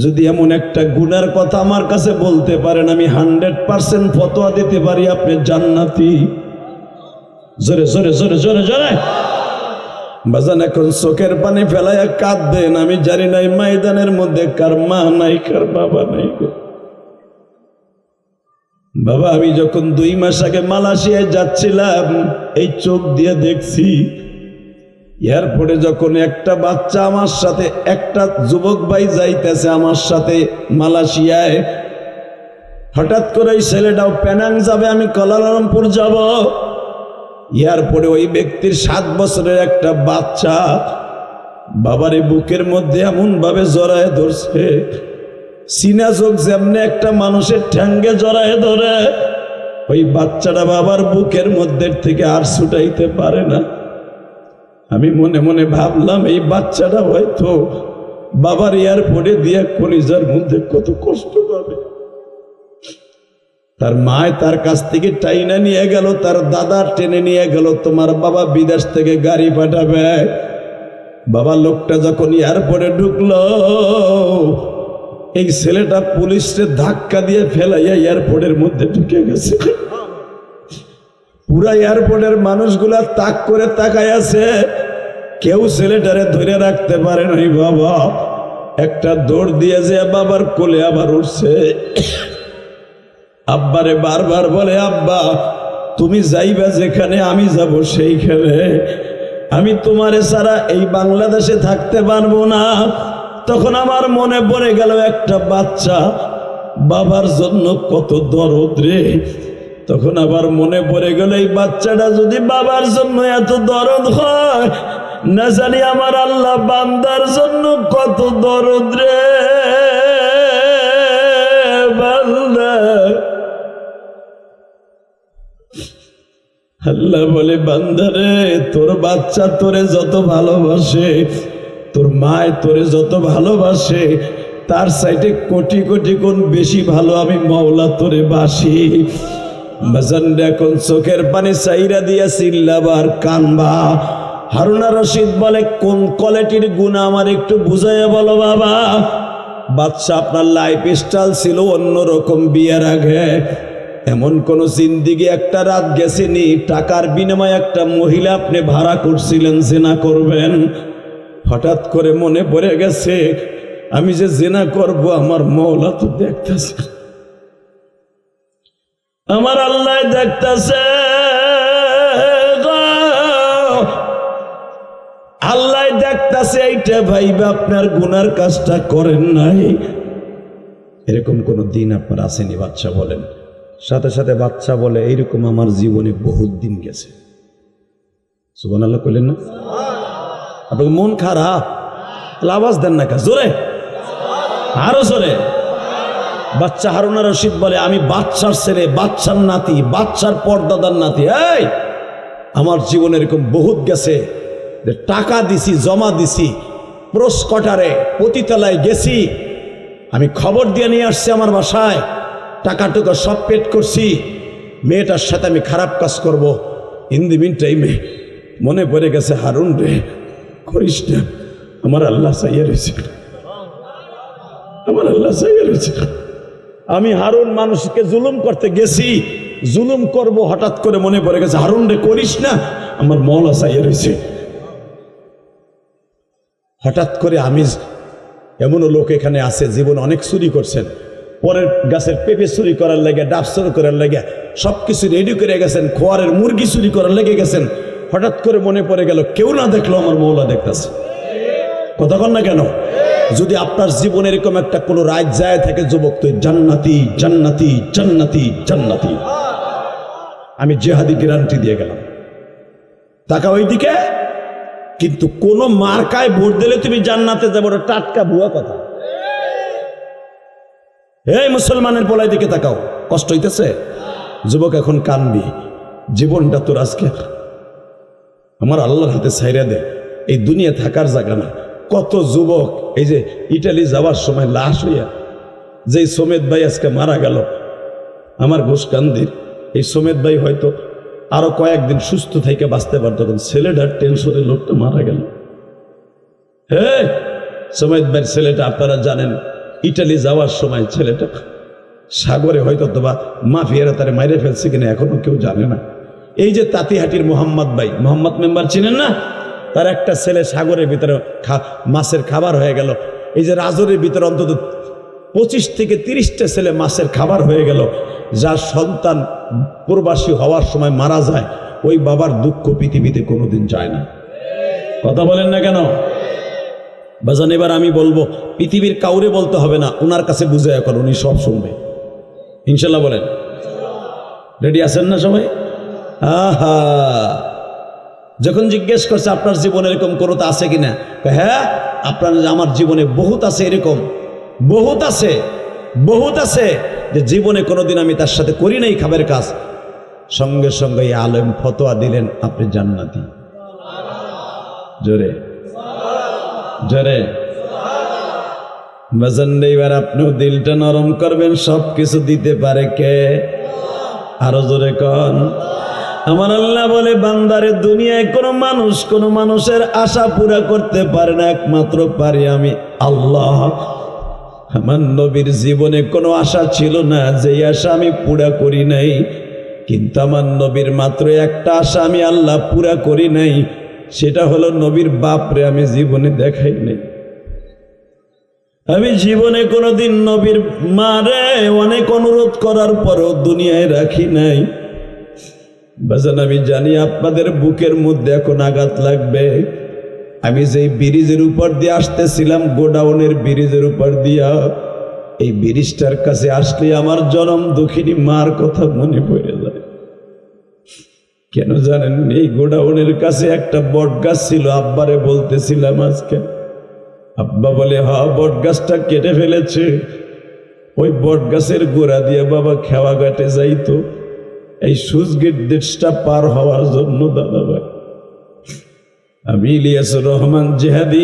যদি এমন একটা গুনার কথা আমার কাছে বলতে পারেন, আমি 100% ফতোয়া দিতে পারি আপনি জান্নাতি। জোরে জোরে জোরে জোরে জোরে বাজান, এখন চোখের পানি ফেলাইয়া কাঁদবেন। আমি জানি নাই ময়দানের মধ্যে কার মা নাই, কার বাবা নাই। বাবা, আমি যখন 2 মাস আগে মালয়েশিয়ায় যাচ্ছিলাম, এই চোখ দিয়ে দেখছি এয়ারপোর্টে যখন একটা বাচ্চা আমার সাথে, একটা যুবক ভাই যাইতেছে আমার সাথে মালয়েশিয়ায়, হঠাৎ করে এই ছেলেটাও পেনাং যাবে, আমি কুয়ালালামপুর যাব। এয়ারপোর্টে ওই ব্যক্তির 7 বছরের একটা বাচ্চা বাবারে বুকের মধ্যে এমন ভাবে জড়ায় ধরছে, সিনা চোখ যেমনি একটা মানুষের ঠ্যাঙ্গে জড়ায় ধরে, ওই বাচ্চাটা বাবার বুকের মধ্যে থেকে আর ছুটাইতে পারে না। আমি মনে মনে ভাবলাম এই বাচ্চাটা হয়তো বাবার এয়ারপোর্টে দিয়ে কলিজার মধ্যে কত কষ্ট পাবে। তার মায় তার কাছ থেকে টাইনা নিয়ে গেল, তার দাদা টেনে নিয়ে গেল, তোমার বাবা বিদেশ থেকে গাড়ি পাঠাবে। বাবা লোকটা যখন এয়ারপোর্টে ঢুকলো, এই ছেলেটা পুলিশে ধাক্কা দিয়ে ফেলাইয়া এয়ারপোর্টের মধ্যে ঢুকে গেছে। পুরা এয়ারপোর্টের মানুষগুলা তাক করে তাকায় আছে, কেউ ছেলেটারে ধরে রাখতে পারে নাই। বাবা একটা দৌড় দিয়ে যে বাবার কোলে আবার উঠছে, আব্বারে বারবার বলে, আব্বা তুমি যাইবা যেখানে আমি যাব সেইখানে, আমি তোমারে ছাড়া এই বাংলাদেশে থাকতে পারবো না। তখন আমার মনে পড়ে গেল একটা বাচ্চা বাবার জন্য কত দরদ রে। তখন আবার মনে পড়ে গেল এই বাচ্চাটা যদি বাবার জন্য এত দরদ হয়, না জানি আমার আল্লাহ বান্দার জন্য কত দরদ রে। বান্দা আল্লাহ বলে, বান্দারে তোর বাচ্চা তোরে যত ভালোবাসে, তোর মায় তোরে যত ভালোবাসে, তার সাইডে কোটি কোটি গুণ বেশি ভালো আমি মাওলা তোরে বাসি। বাজান এখন চোখের পানি চাইরা দিয়া চিল্লাবার কানবা। হারুনা রশিদ বলে, কোন কোয়ালিটির গুণ আমার একটু বুঝাইয়া বলো বাবা। বাচ্চা আপনার লাইফ স্টাইল ছিল অন্যরকম বিয়ের আগে, এমন কোন জিন্দিগি একটা রাত গেছেনি টাকার বিনিময়ে একটা মহিলা আপনি ভাড়া করছিলেন জেনা করবেন, হঠাৎ করে মনে পড়ে গেছে আমি যে জেনা করব আমার মওলা তো দেখতেছে, আমার আল্লাহ দেখতেছে। আল্লাহ দেখতেছে, এইটা ভাইবা আপনার গুনার কাজটা করেন নাই। এরকম কোন দিন আপনার আসেনি? বাচ্চা বলেন। সাথে সাথে বাচ্চা বলে, এইরকম আমার জীবনে বহুত দিন গেছে। সুবহানাল্লাহ কইলেন না? আপনার মন খারাপ, আওয়াজ দেন না, জোরে আরো জোরে। বাচ্চা হারুনা রশিদ বলে, আমি বাচ্চার ছেলে, বাচ্চার নাতি, বাচ্চার পর্দাদার নাতি। এই আমার জীবনে এরকম বহুত গেছে, টাকা দিছি, জমা দিছি, প্রস্কটারে পতিতলায় গেছি, আমি খবর দিয়ে নিয়ে আসছি আমার বাসায়, টাকা টুকা সব পেট করছি, মেয়েটার সাথে আমি খারাপ কাজ করব। ইন দি মিন টাইমে মনে পড়ে গেছে, হারুন রে করিস না, আমার আল্লাহ চাইয়া রয়েছে, আমার আল্লাহ চাইয়া রয়েছে। আমি হারুন মানুষকে জুলুম করতে গেছি, জুলুম করব, হঠাৎ করে মনে পড়ে গেছে, হারুন রে করিস না, আমার মওলা চাইয়া রয়েছে। হঠাৎ করে আমি, এমনও লোক এখানে আছে জীবন অনেক চুরি করছেন, পরের গাছের পেঁপে চুরি করার লেগে, ডাব চুরি করার লেগে সবকিছু রেডি করে গেছেন, খোয়ারের মুরগি চুরি করার লেগে গেছেন। হঠাৎ করে মনে পড়ে গেল, কেউ না দেখলো আমার মওলা দেখতেছে। কথা কন না কেন? যদি আপনার জীবনে এরকম একটা কোনো রাত যায় থাকে যুবক, তো জান্নাতি জান্নাতি জান্নাতি জান্নাতি, আমি জেহাদি গ্যারান্টি দিয়ে গেলাম। তাকা ওইদিকে, কিন্তু কোন মার্কায় ভোট দিলে তুমি জান্নাতে যাবো, টাটকা ভুয়া কথা। এই মুসলমানের পোলাই দিকে তাকাও, কষ্ট হইতেছে যুবক, এখন কানবি, জীবনটা তোর আজকে আমার আল্লাহর হাতে ছাইরা দে, এই দুনিয়া থাকার জায়গা না। কত যুবক এই যে ইটালি যাওয়ার সময় লাশ হইয়া, যে সোমেত ভাই আজকে মারা গেল আমার ঘোষকান্দির, এই সোমেত ভাই হয়তো আরো কয়েকদিন সুস্থ থেকে বাঁচতে পারত, তখন ছেলেটার টেনশনে লোকটা মারা গেল। হ্যাঁ, সমেত ভাই ছেলেটা আপনারা জানেন, ইটালি যাওয়ার সময় ছেলেটা সাগরে হয়তো বা মাফিয়ারা তারে মাইরে ফেলছে কিনা এখনো কেউ জানে না। এই যে তাঁতিহাটির মোহাম্মদ ভাই, মোহাম্মদ মেম্বার চিনেন না, তার একটা ছেলে সাগরের ভিতরে মাছের খাবার হয়ে গেল। এই যে রাজরের ভিতরে অন্তত 25 থেকে 30টা ছেলে মাছের খাবার হয়ে গেল। যার সন্তান প্রবাসী হওয়ার সময় মারা যায়, ওই বাবার দুঃখ পৃথিবীতে কোনোদিন যায় না। কথা বলেন না কেন বাজান? এবার আমি বলবো, পৃথিবীর কাউরে বলতে হবে না, ওনার কাছে বুঝে এখন উনি সব শুনবে ইনশাল্লাহ। বলেন রেডি আছেন না সবাই? আহা, যখন জিজ্ঞেস করছে আপনার জীবনে এরকম কোনো তো আছে কিনা, হ্যাঁ আপনার আমার জীবনে বহুত আছে, এরকম বহুত আছে, বহুত আছে যে জীবনে কোনোদিন আমি তার সাথে করি নাই খাবের কাজ। সঙ্গে সঙ্গে এই আলেম ফতোয়া দিলেন, আপনি জান্নাতি। জোরে জোরে বাজান। এবার আপনিও দিলটা নরম করবেন, সব কিছু দিতে পারে কে? আরো জোরে কন। আমার আল্লাহ বলে, বান্দারে দুনিয়ায় কোনো মানুষ কোনো মানুষের আশা পুরা করতে পারে না, একমাত্র পারি আমি আল্লাহ। আমার নবীর জীবনে কোনো আশা ছিল না, যে আশা আমি পুরা করি নাই, কিন্তু আমার নবীর মাত্র একটা আশা আমি আল্লাহ পুরা করি নাই, সেটা হলো নবীর বাপরে আমি জীবনে দেখাই নাই। আমি জীবনে কোনোদিন নবীর মারে অনেক অনুরোধ করার পরও দুনিয়ায় রাখি নাই। বাজান আমি জানি আপনাদের বুকের মধ্যে এখন আঘাত লাগবে। আমি যেই ব্রিজের উপর দিয়ে আসতেছিলাম, গোডাউনের ব্রিজের উপর দিয়া, এই ব্রিজটার কাছে আসলে আমার জনম দুঃখিনী মার কথা মনে পড়ে যায়। কেন জানেন? এই গোডাউনের কাছে একটা বট গাছ ছিল, আব্বারে বলতেছিলাম আজকে, আব্বা বলে হ্যাঁ বট গাছটা কেটে ফেলেছে। ওই বট গাছের গোড়া দিয়ে বাবা খেওয়া ঘাটে যাইতো এই সুইচ গেট দেশটা পার হওয়ার জন্য। দাদা ভাই, আমি ইলিয়াসুর রহমান জিহাদি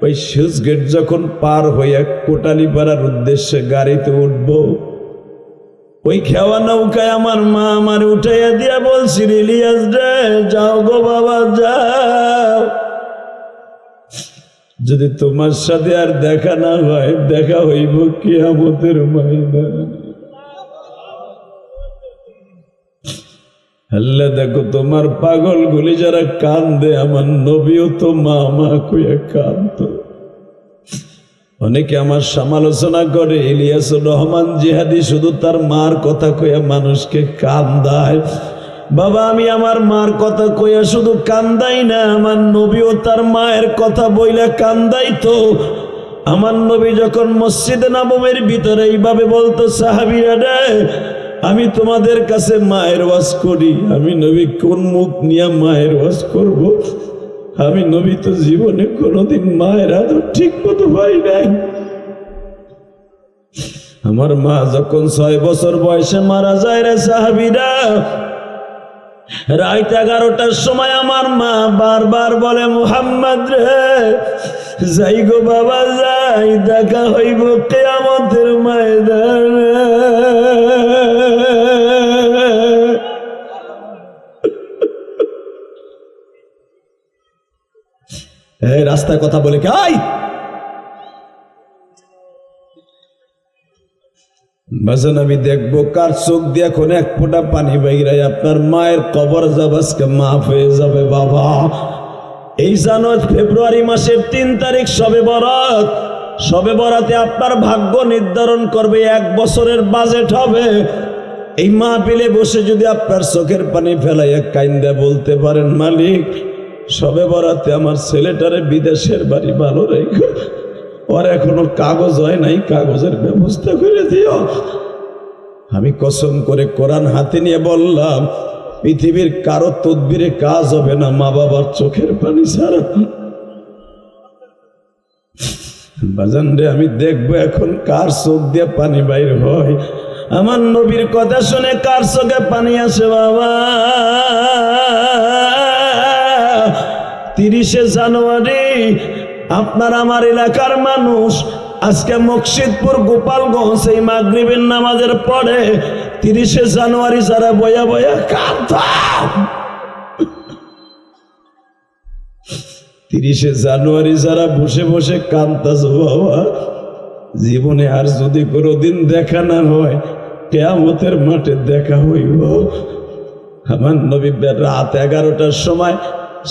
ওই সুইচ গেট যখন পার হইয়া কোটালীপাড়ার উদ্দেশ্যে গাড়িতে উঠবো, ওই খেওয়া নৌকায় আমার মা আমার উঠাইয়া দিয়া বলছিল, ইলিয়াস রে যাও গো বাবা যাও, যদি তোমার সাথে আর দেখা না হয়, দেখা হইব কিয়ামতের ময়দানে। আল্লাহ দেখো তোমার পাগল গুলি যারা কান্দে, আমার নবীও তো মা মা কইয়া কাঁদত। অনেকে আমার সমালোচনা করে, ইলিয়াসুর রহমান জিহাদি শুধু তার মার কথা কইয়া মানুষকে কান্দায়। বাবা আমি আমার মার কথা কইয়া শুধু কান্দাই না, আমার নবীও তার মায়ের কথা বইলা কান্দাই। তো আমার নবী যখন মসজিদে নববীর ভিতরে এইভাবে বলতো, সাহাবীরা রে আমি তোমাদের কাছে মায়ের ওয়াজ করি, আমি নবী কোন মুখ নিয়ে মায়ের ওয়াজ করব? আমি নবী তো জীবনে কোনোদিন মায়ের আদর ঠিক মতো পাই নাই। আমার মা যখন 6 বছর বয়সে মারা যায় রে সাহাবীরা, রাত 11টার সময় আমার মা বারবার বলে, মুহাম্মদ রে যাই গো বাবা যাই, দেখা হইব কিয়ামতের ময়দানে। এই রাস্তায় কথা বলে কাই বাজান, আমি দেখবো কার চোখ দিয়ে এখন এক ফোঁটা পানি বাইরাই আপনার মায়ের কবর যাবাসকে মাফ হয়ে যাবে। বাবা এই জানুয়ারি ফেব্রুয়ারি মাসের 3 তারিখ শবে বরাত, শবে বরাতে আপনার ভাগ্য নির্ধারণ করবে, 1 বছরের বাজেট হবে। এই মাহফিলে বসে যদি আপনার চোখের পানি ফেলাইয়া কাইন্দা বলতে পারেন, মালিক শবে বরাতে আমার ছেলেটারে বিদেশের বাড়ি ভালো রেখো, ওর এখনো কাগজ হয় নাই, কাগজের ব্যবস্থা করে দিও। আমি কসম করে কোরআন হাতে নিয়ে বললাম, পৃথিবীর কারো তদবিরে কাজ হবে না মা বাবার চোখের পানি ছাড়া। বাজান রে আমি দেখবো এখন কার চোখ দিয়ে পানি বাইর হয়, আমার নবীর কথা শুনে কার চোখে পানি আসে। বাবা 30শে জানুয়ারি আপনার আমার এলাকার মানুষ আজকে মকসিদপুর গোপালগঞ্জ এই মাগরিবের নামাজের পরে 30শে জানুয়ারি যারা বয়া বয়া কাঁদতাম, 30শে জানুয়ারি যারা বসে বসে কাঁদতাছ বাবা, জীবনে আর যদি কোনোদিন দেখা না হয়, কিয়ামতের মাঠে দেখা হইব। আমার নবী রাত 11টার সময়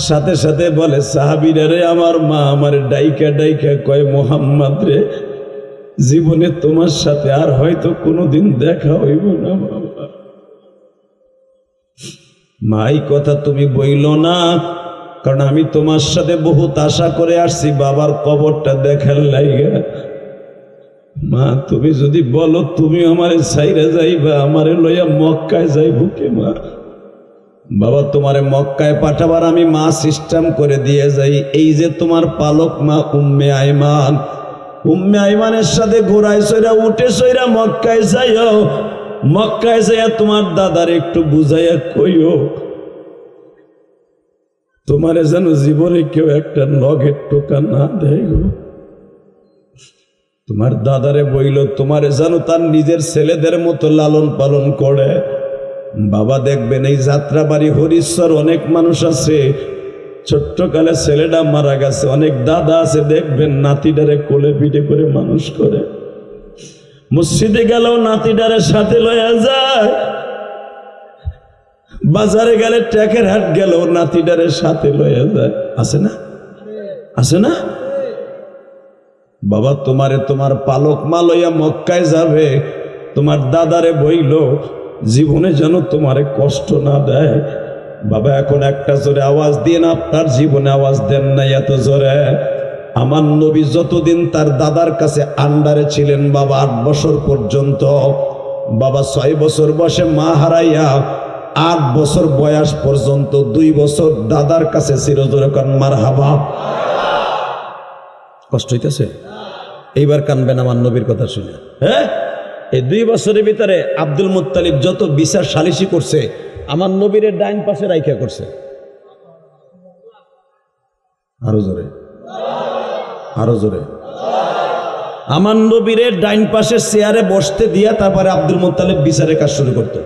সাথে সাথে বলে সাহাবীরা রে, আমার মা আমার ডাইকা ডাইকা কয়, মুহাম্মদ রে, জীবনে তোমার সাথে আর হয়তো কোনোদিন দেখা হইব না বাবা। মা এই কথা তুমি বইল না, কারণ আমি তোমার সাথে বহুত আশা করে আসছি বাবার কবরটা দেখার লাইগা। মা তুমি যদি বলো তুমি আমারে ছাইরা যাইবা, আমারে লইয়া মক্কায় যাইব কে মা? বাবা তোমারে মক্কায় পাঠাবার আমি মা সিস্টেম করে দিয়ে যাই। এই যে তোমার পালক মা উম্মে আইমান, উম্মে আইমানের সাথে ঘোড়ায় সইরা উঠে সইরা মক্কায় যাইও। মক্কায় যাইয়া তোমার দাদার একটু বুঝাইয়া কইও, তোমারে যেন জীবনে কেউ একটা নগের টোকা না দেয় গো। তোমার দাদারে বইল তোমারে যেন তার নিজের ছেলেদের মতো লালন পালন করে। বাবা দেখবেন এই যাত্রাবাড়ি হরিশ্বর অনেক মানুষ আছে, ছোট্টকালে ছেলেটা মারা গেছে, অনেক দাদা আছে দেখবেন নাতিটারে কোলে পিঠে করে মানুষ করে। মসজিদে গেলেও নাতিটারে সাথে লইয়া যায়, বাজারে গেলে ট্যাকের হাট গেলেও নাতিটারে সাথে লইয়া যায়। আছে না? আছে না? বাবা তোমারে তোমার পালক মা লইয়া মক্কায় যাবে, তোমার দাদারে বইল জীবনে যেন তোমারে কষ্ট না দেয়। বাবা এখন একটা জোরে আওয়াজ দিয়ে না, আপনার জীবনে আওয়াজ দেন নাই এত জোরে। আমার নবী যতদিন তার দাদার কাছে আন্ডারে ছিলেন বাবা, 8 বছর পর্যন্ত, বাবা 6 বছর বয়সে মা হারাইয়া 8 বছর বয়স পর্যন্ত 2 বছর দাদার কাছে ছিল। জোরে কান মারহাবা। কষ্ট হইতেছে? এইবার কানবেন আমার নবীর কথা শুনে। হ্যাঁ, এই 2 বছরের ভিতরে আব্দুল মুত্তালিব যত বিচার সালিশি করছে আমার নবীর ডাইন পাশে রাইখা করছে। আরো জোরে, আরো জোরে। আমার নবীর ডাইন পাশে চেয়ারে বসতে দিয়া তারপরে আব্দুল মুত্তালিব বিচারের কাজ শুরু করতো।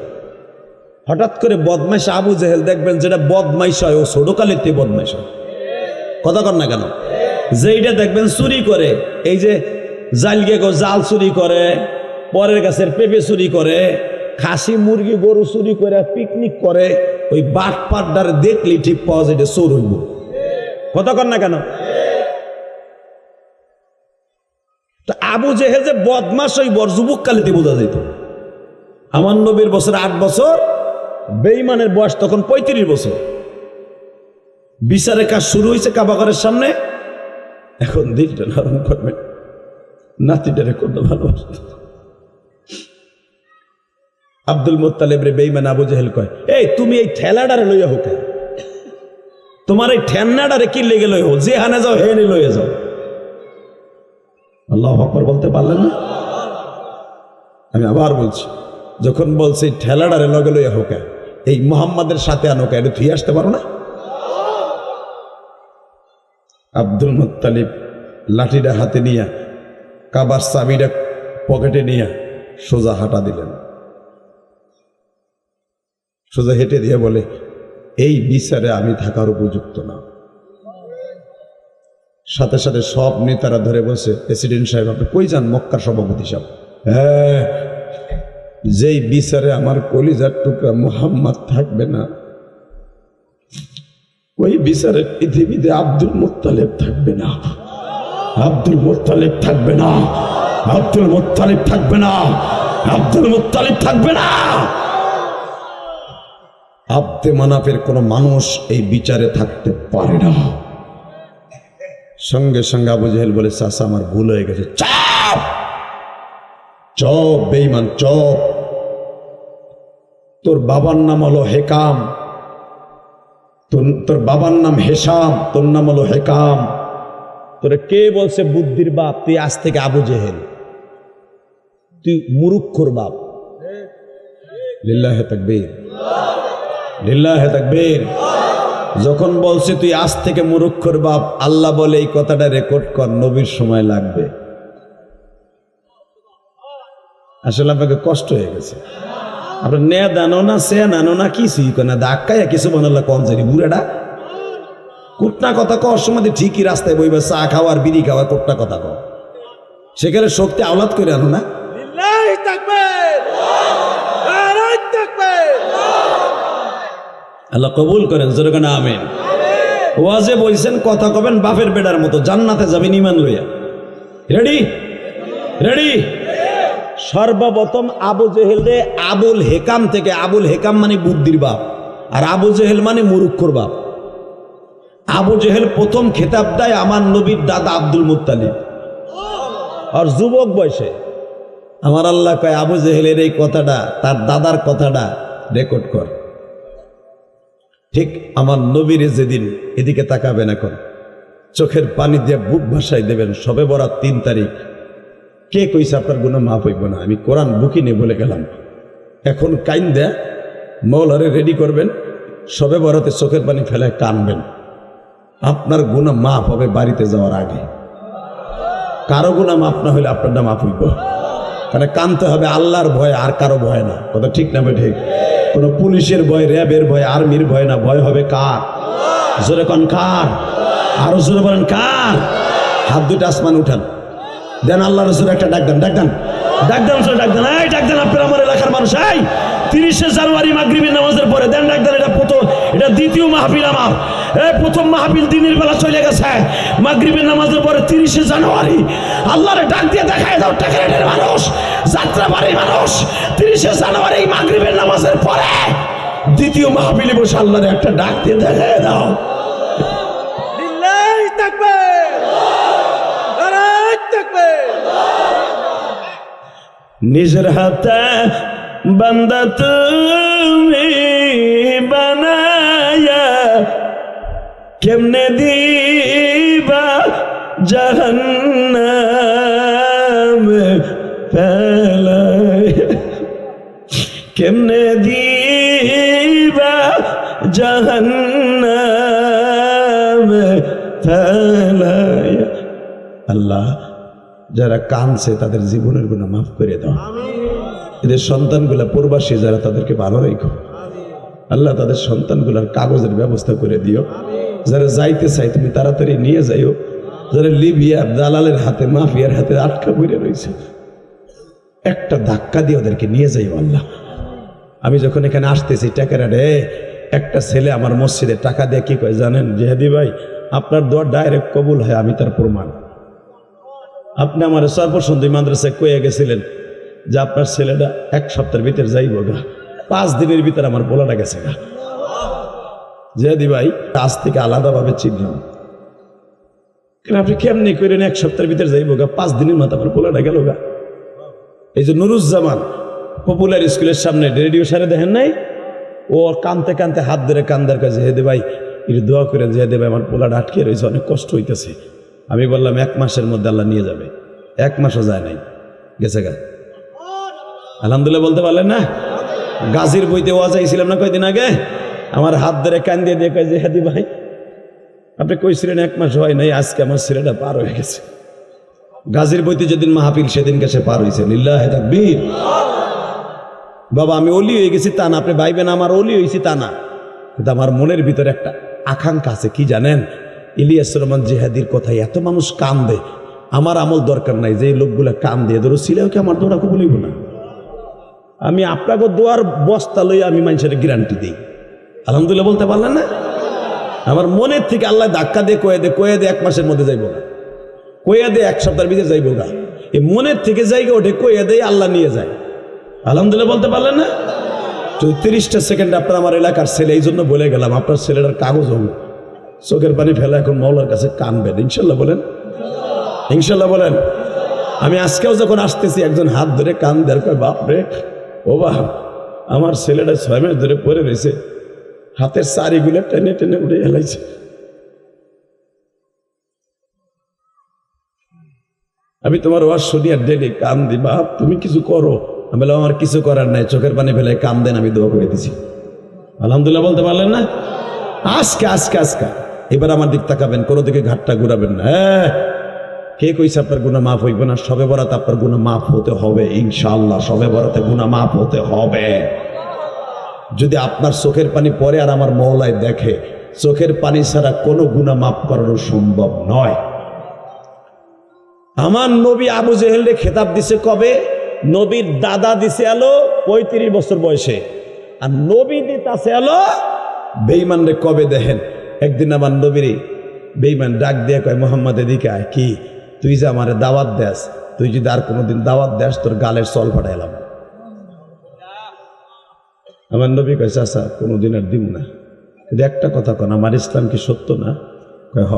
হঠাৎ করে বদমাইশ আবু জেহেল দেখবেন, যেটা বদমাইশ হয় ও ছোটকালেতে বদমাইশ হয়। কথা কর না কেন? যেইটা দেখবেন চুরি করে, এই যে জালগে জাল চুরি করে, পরের গাছের পেঁপে চুরি করে, খাসি মুরগি গরু চুরি করে পিকনিক করে, ওই বাঘ পাড্ডারে দেখলি ঠিক পাওয়া যায় চোর হইব। কথা কর না কেন? আবু জেহেল যে বদমাস ওই যুবক কালিতে বোঝা যেত। আমার নবীর বছর 8 বছর, বেঈমানের বয়স তখন 35 বছর। বিচারের কাজ শুরু হয়েছে কাবাঘরের সামনে। এখন দিলটা নরম করবেন, নাতিটারে কত ভালোবাসত। আব্দুল মুত্তালিব রে বেঈমান আবু জেহেল কয়, এই তুমি এই ঠেলাডারে লইয়া হোকে, তোমার এই ঠেন্নাডারে কি লেগে লই হো, যে হানে যাও হেনে লইয়া যাও। আল্লাহু আকবার বলতে পারলেন না? আমি আবার বলছি, যখন বলছি ঠেলাডারে লগে লইয়া হোকে, এই মুহাম্মাদের সাথে আনোকে, এটা ধুয়ে আসতে পারো না? আব্দুল মুত্তালিব লাঠিটা হাতে নিয়া, কাবার চাবিটা পকেটে নিয়া সোজা হাঁটা দিলেন। সোজা হেঁটে দিয়ে বলে, এই বিচারে আমি থাকার উপযুক্ত না। সাথে সাথে সব নেতারা ধরে বসে, প্রেসিডেন্ট সাহেব আপনি কই যান? মক্কার সভাপতি সাহেব, হ্যাঁ, যেই বিচারে আমার কলিজার টুকরা মুহাম্মদ থাকবে না, ওই বিচারে পৃথিবীতে আব্দুল মুত্তালিব থাকবে না। আব্দুল মুত্তালিব থাকবে না, আব্দুল মুত্তালিব থাকবে না, আব্দুল মুত্তালিব থাকবে না। আব্দে মানাফের কোন মানুষ এই বিচারে থাকতে পারে না। সঙ্গে সঙ্গে আবু জেহেল বলে, চাচা আমার ভুল হয়ে গেছে। চাপ চপ বেঈমান চপ, তোর বাবার নাম হলো হেকাম, তোর বাবার নাম হেশাম, তোর নাম হলো হেকাম। তোরে কে বলছে বুদ্ধির বাপ? তুই আজ থেকে আবু জেহেল, তুই মুরুক্ষর বাপ। লিল্লাহে তাকবীর, লিল্লাহে তাকবীর। যখন বলছে তুই আজ থেকে মুরুক্ষর বাপ, আল্লাহ বলে এই কথাটা রেকর্ড কর, নবীর সময় লাগবে। আসলে আপনাকে কষ্ট হয়ে গেছে। আপনার নে দানো না সে নানো না কিছুই না ধাক্কায় কিছু বানাল্লা কম জানি বুড়াটা কুটনা কথা কওয়ার সময় ঠিকই রাস্তায় বইবে চা খাওয়ার বিড়ি খাওয়ার কুটনা কথা কও সেখানে শক্তি আওলাদ করে আনো না আল্লাহ কবুল করেন জোরে কেন আমিন ওয়াজে বলছেন কথা কবেন বাপের বেড়ার মতো জান্নাতে যাবেন ইমান লইয়া রেডি রেডি সর্বপ্রথম আবু জেহেল রে আবুল হেকাম থেকে আবুল হেকাম মানে বুদ্ধির বাপ আর আবু জেহেল মানে মুরুক্ষর বাপ আবু জেহেল প্রথম খেতাব দেয় আমার নবীর দাদা আব্দুল মুত্তালিব আর যুবক বয়সে আমার আল্লাহ কয় আবু জেহেলের এই কথাটা তার দাদার কথাটা রেকর্ড কর ঠিক আমার নবীর যেদিন এদিকে তাকাবেন এখন চোখের পানি দিয়ে বুক ভাসাই দেবেন সবে বরাত 3 তারিখ কে কইছে আপনার গুনাহ মাফ হইব না আমি কোরআন বুকি নিয়ে বলে গেলাম এখন কাইন দেয়া মৌলারে রেডি করবেন সবে বরাতে চোখের পানি ফেলে কানবেন আপনার গুনাহ মাফ হবে বাড়িতে যাওয়ার আগে কারো গুনাহ মাফ না হলে আপনারটা মাফ হইব মানে কানতে হবে আল্লাহর ভয় আর কারো ভয় না কথা ঠিক না ঠিক কোনো পুলিশের ভয় র্যাবের ভয় আর্মির ভয় না ভয় হবে কার জোরে কোন কার আরো জোরে বলেন কার হাত দুটো আসমান উঠান দেন আল্লাহ রসুল একটা ডাক দেন ডাক দেন ডাক দেন ডাক দেন এই ডাক দেন আপনার আমার এলাকার মানুষ এই 30শে জানুয়ারি মাগরিবের নামাজের পরে দেন ডাক দেন এটা প্রথম এটা দ্বিতীয় মাহফিল আমার এই প্রথম মাহফিল দিনের বেলা চলে গেছে মাগরিবের নামাজের পরে 30শে জানুয়ারি আল্লাহরে ডাক দিয়ে দেখায় দাও টাকারের মানুষ যাত্রাবাড়ির মানুষ 30শে জানুয়ারি মাগরিবের নামাজের পরে দ্বিতীয় মাহফিলে বসে আল্লাহরে একটা ডাক দিয়ে দেখায় দাও লিল্লাহি তাকবীর নারায়ে তাকবীর নিজের হাতে বান্দা তুমি বানায়া কেমনে দিবা জাহান্নাম ফেলায়া কেমনে দিবা জাহান্নাম ফেলায়া আল্লাহ যারা কাঁদছে তাদের জীবনের গুনাহ মাফ করে দাও এদের সন্তানগুলা প্রবাসী যারা তাদেরকে ভালো রেখো আল্লাহ তাদের সন্তানগুলার কাগজের ব্যবস্থা করে দিও যারা যাইতে চাই তুমি তাড়াতাড়ি নিয়ে যাইও যারা লিবিয়া দালালের হাতে মাফিয়ার হাতে আটকা পড়ে রয়েছে একটা ধাক্কা দিয়ে ওদেরকে নিয়ে যাইও আল্লাহ আমি যখন এখানে আসতেছি টাকারা রে একটা ছেলে আমার মসজিদে টাকা দিয়ে কি কয় জানেন জেহাদি ভাই আপনার দোয়া ডাইরেক্ট কবুল হয় আমি তার প্রমাণ আপনি আমার সর্বসুন্দরী মাদ্রাসায় কয়ে গেছিলেন যে আপনার ছেলেটা 1 সপ্তাহের ভিতরে যাইব গা 5 দিনের ভিতরে আমার বলাটা গেছে গা জেহাদি ভাই আজ থেকে আলাদাভাবে চিনলাম কেন আপনি কেমনি করেন 1 সপ্তাহের ভিতরে যাইব গা 5 দিনের মাথা আপনার বলাটা গেল গা এই যে নুরুজ্জামান পপুলার স্কুলের সামনে রেডিও সারে দেখেন নাই ও কানতে কানতে হাত ধরে কান্দার কাছে জেহাদি ভাই একটু দোয়া করেন জেহাদি ভাই আমার পোলাটা আটকে রয়েছে অনেক কষ্ট হইতেছে আমি বললাম 1 মাসের মধ্যে আল্লাহ নিয়ে যাবে 1 মাসও যায় নাই গেছে গা আলহামদুলিল্লাহ বলতে পারলেন না গাজীর বইতে ওয়াজ আইছিলাম না কয়দিন আগে আমার হাত ধরে কান দিয়ে দিয়ে কয় জেহাদি ভাই আপনি কইছিলেন 1 মাস হয় নাই আজকে আমার ছেলেটা পার হয়ে গেছে গাজীর বইতে যেদিন মাহফিল সেদিন গেছে পার হয়েছে লিল্লাহি তাকবীর বাবা আমি অলি হয়ে গেছি তা না আপনি ভাইবেন আমার অলি হয়েছি তা না কিন্তু আমার মনের ভিতরে একটা আকাঙ্ক্ষা আছে কি জানেন ইলিয়াস রহমান জিহাদির কথায় এত মানুষ কান্দে আমার আমল দরকার নাই যে লোকগুলা কান্দে ধরো ছিলেও কি আমার দোয়া কবুল হইব না আমি আপনাকে দোয়ার বস্তা লই আমি মানুষের গ্যারান্টি দিই আলহামদুলিল্লাহ বলতে পারলেন না আমার মনের থেকে আল্লাহ ধাক্কা দিয়ে কয়ে দে 1 মাসের মধ্যে যাইব না কয়ে দে 1 সপ্তাহের ভিতরে যাইব গা এই মনের থেকে জায়গা ওঠে কয়ে দেয় আল্লাহ নিয়ে যায় আলহামদুলিল্লাহ বলতে পারলেন না 34টা সেকেন্ড আপনার আমার এলাকার ছেলে এই জন্য বলে গেলাম আপনার ছেলেটার কাগজ হবে চোখের পানি ফেলা এখন মৌলার কাছে কানবেন ইনশাল্লাহ বলেন ইনশাল্লাহ বলেন আমি আজকেও যখন আসতেছি একজন হাত ধরে কান দেয় বাপরে ও বাপ আমার ছেলেটা 6 মাস ধরে পড়ে রয়েছে হাতের সারিগুলো টেনে টেনে উঠে এলাইছে আমি তোমার ওয়াজ শুনি আর ডেলি কান দি বাপ তুমি কিছু করো আমি বললাম আমার কিছু করার নাই চোখের পানি ফেলে কান দেন আমি দোয়া করে দিছি আলহামদুলিল্লাহ বলতে পারলেন না আজকে আজকে আজকে এবার আমার দিক তাকাবেন কোনো দিকে ঘাটটা ঘুরাবেন না হ্যাঁ কে কইছে আপনার গুনাহ মাফ হইব না সবে বরাত আপনার গুনাহ মাফ হতে হবে ইনশাআল্লাহ সবে বরাতে গুনাহ মাফ হতে হবে যদি আপনার চোখের পানি পড়ে আর আমার মওলায় দেখে, চোখের পানি ছাড়া কোনো গুনাহ মাফ করানো সম্ভব নয়। আমার নবী আবু জেহেলকে খেতাব দিছে কবে? নবীর দাদা দিছে আলো 35 বছর বয়সে, আর নবী দিতাছে আলো বেঈমান রে কবে দেখেন। একদিন আমার নবীর বেঈমান ডাক দিয়ে কয়, মোহাম্মদ এদিকে আয়। কি? তুই যে আমারে দাওয়াত দেস, তুই যদি আর কোনোদিন দাওয়াত দেস তোর গালের চল ফাটাইলাম। আমার নবী কয়, চাচা কোনোদিন আর দিব না, কিন্তু একটা কথা কন, আমার ইসলাম কি সত্য না? কয় হ।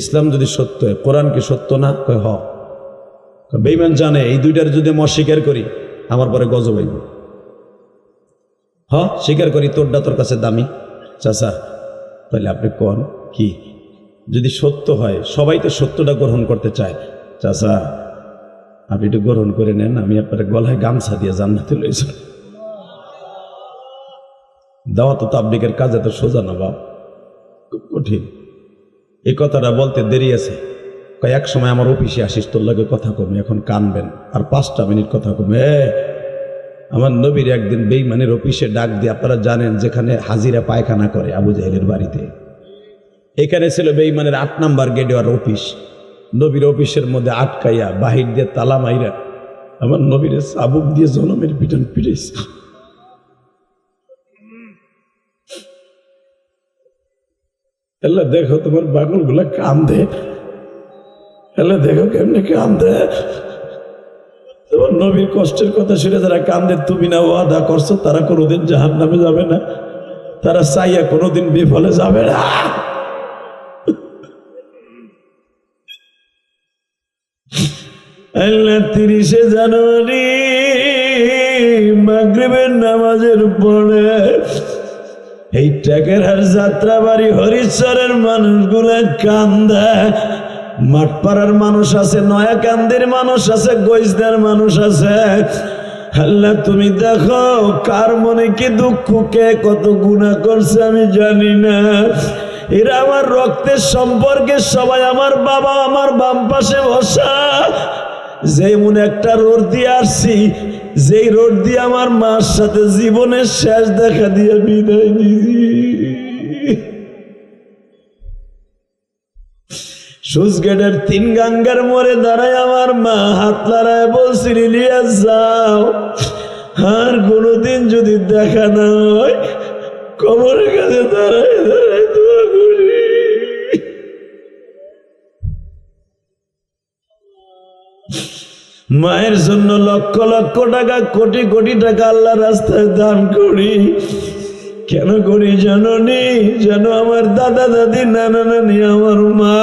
ইসলাম যদি সত্য হয়, কোরআন কি সত্য না? কয় হ। বেঈমান জানে এই দুইটার যদি আমি অস্বীকার করি আমার পরে গজব হইব। হ, স্বীকার করি, তোরটা তোর কাছে দামি। চাচা তাহলে আপনি কোন কি? যদি সত্য হয়, সবাই তো সত্যটা গ্রহণ করতে চায়, চাচা আপনি একটু গ্রহণ করে নেন, আমি আপনার গলায় গামছা দিয়ে জান্নাতে লইছি। দাওয়াত তাবলীগের কাজ এত সোজা না বাপ, খুব কঠিন। এই কথাটা বলতে দেরি আছে। এক সময় আমার অফিসে আসিস, তোর লাগে কথা কমে, এখন কানবেন, আর 5টা মিনিট কথা কমে। আমার নবীর একদিন বেঈমানের অফিসে ডাক দিয়ে, আপনারা জানেন যেখানে হাজিরা পায়খানা করে আবু জাহেলের বাড়িতে, এখানে ছিল বেঈমানের 8 নাম্বার গেটে আর অফিস। নবীর অফিসের মধ্যে আটকাইয়া বাহির দিয়ে তালা মাইরা আমার নবীর চাবুক দিয়ে জনমের পিটন পিটাইছে। এলা দেখো তোমার পাগল গুলা কান্দে, এলা দেখো কেমনে কান্দে। তোমার নবীর কষ্টের কথা শুনে যারা কান্দে, তুমি না ওয়াদা করছো তারা কোনোদিন জাহান্নামে যাবে না, তারা চাইয়া কোনোদিন বিফলে যাবে না। আল্লাহ 30শে জানুয়ারি মাগরিবের নামাজের পরে এই টেকেরহাট যাত্রাবাড়ি হরিশ্বরের মানুষগুলা কান্দে। মাঠপাড়ার মানুষ আছে, নয়াকান্দির মানুষ আছে, গৈসদার মানুষ আছে। আল্লাহ তুমি দেখো কার মনে কি দুঃখ, কে কত গুনাহ করছে আমি জানি না। এরা আমার রক্তের সম্পর্কে সবাই, আমার বাবা আমার বাম পাশে বসা, যে মনে একটা রোড দিয়ে আসছি, যেই রোড দিয়ে আমার মার সাথে জীবনের শেষ দেখা দিয়ে বিদায় দিছি। সুজগেটের 3 গাঙ্গার মোড়ে দাঁড়ায় আমার মা হাত লড়ায় বলছিল, ইলিয়াস যাও, আর কোনোদিন যদি দেখা না হয় কবরের কাছে দাঁড়ায় দাঁড়ায় দোয়া করি। মায়ের জন্য লক্ষ লক্ষ টাকা, কোটি কোটি টাকা আল্লাহ রাস্তায় দান করি। কেন করি জানি? যেন আমার দাদা দাদি নানা নানি, আমার মা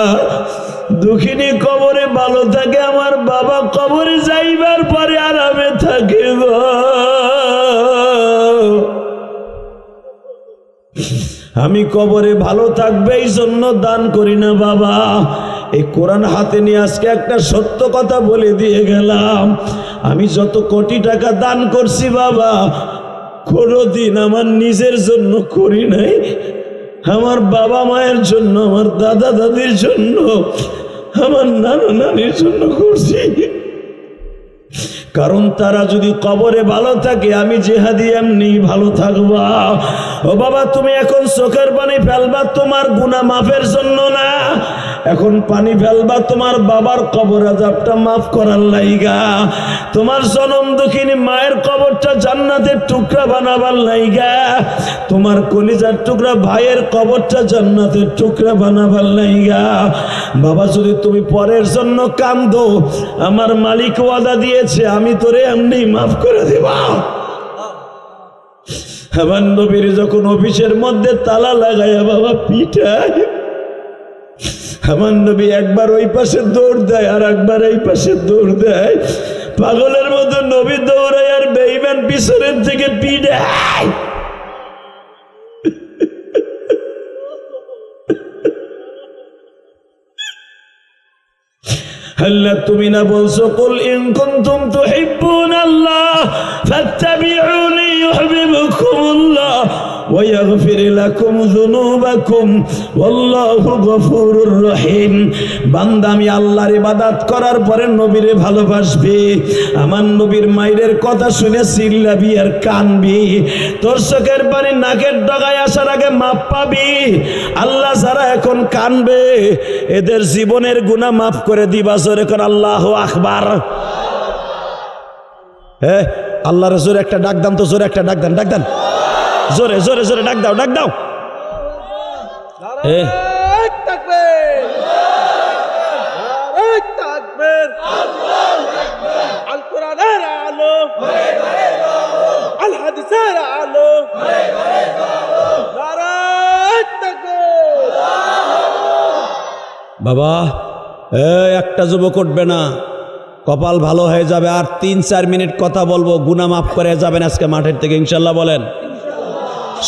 দুঃখিনী কবরে ভালো থাকে, আমার বাবা কবরে যাইবার পরে আরামে থাকে। আমি কবরে ভালো থাকবে এই জন্য দান করি না বাবা। এই কোরআন হাতে নিয়ে আজকে একটা সত্য কথা বলে দিয়ে গেলাম, আমি যত কোটি টাকা দান করছি বাবা, কোনোদিন আমার নিজের জন্য করি নাই, আমার বাবা মায়ের জন্য, আমার দাদা দাদির জন্য, আমার নানা নানির জন্য করছি। কারণ তারা যদি কবরে ভালো থাকে, আমি জিহাদি এমনি ভালো থাকবা। ও বাবা তুমি এখন চোখের পানি ফেলবা তোমার গুনাহ মাফের জন্য না, এখন পানি ফেলবা তোমার বাবার কবর আযাবটা মাফ করার লাইগা, তোমার জনম দুঃখিনী মায়ের কবরটা জান্নাতের টুকরা বানাবার লাইগা, তোমার কলিজার টুকরা ভাইয়ের কবরটা জান্নাতের টুকরা বানাবার লাইগা। বাবা যদি তুমি পরের জন্য কান্দো, আমার মালিক ওয়াদা দিয়েছে আমি তোরে এমনি মাফ করে দেব। আমার নবীর যখন অফিসের মধ্যে তালা লাগাইয়া বাবা পিটায়, আমার নবী একবার ওই পাশে দৌড় দেয় আর একবার এই পাশে দৌড় দেয়, পাগলের মতো নবী দৌড়ায় আর বেঈমান পিছনের থেকে পিটায়। আল্লাহ তুমি না বলছো কুল ইন কুনতুম তুহিব্বুনাল্লাহ ফাত্তাবিউনি ইউহিব্বুকুমুল্লাহ ويغفر لكم ذنوبكم والله غفور رحيم। বান্দা আমি আল্লাহর ইবাদত করার পরে নবীরে ভালোবাসবি, আমার নবীর মায়ের কথা শুনে চিল্লাবি আর কানবি, তোর চোখের পানি নাকের ডগায় আসার আগে মাপ পাবি। আল্লাহ যারা এখন কানবে এদের জীবনের গুনাহ মাফ করে দিবা। জোরে কর আল্লাহু আকবার। আল্লাহ জোরে একটা ডাক দান তো, জোরে একটা ডাক দান, ডাক দান, জোরে জোরে জোরে ডাক দাও, ডাক দাও। বাবা একটা যুবক উঠবে না, কপাল ভালো হয়ে যাবে। আর 3-4 মিনিট কথা বলবো, গুনাহ মাফ করে যাবেন আজকে মাঠের থেকে ইনশাল্লাহ। বলেন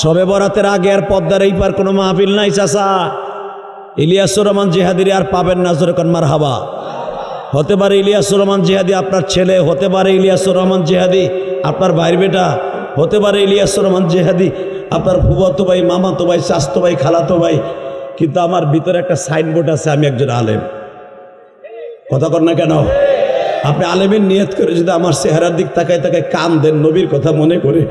শবে বরাতের আগে আর পদ্মার এই পার কোনো মাহফিল নাই চাচা। ইলিয়াসুর রহমান জিহাদির আর পাবেন না, জোরে কোন মারহাবা। হতে পারে ইলিয়াসুর রহমান জিহাদি আপনার ছেলে, হতে পারে ইলিয়াসুর রহমান জিহাদি আপনার ভাইয়ের বেটা, হতে পারে ইলিয়াসুর রহমান জিহাদি আপনার ফুফাতো ভাই, মামাতো ভাই, চাচতো ভাই, খালাতো ভাই, কিন্তু আমার ভিতরে একটা সাইনবোর্ড আছে, আমি একজন আলেম। কথা কর না কেন? আপনি আলেমের নিয়ত করে যদি আমার চেহারার দিক তাকায় তাকায় কান দেন, নবীর কথা মনে করে,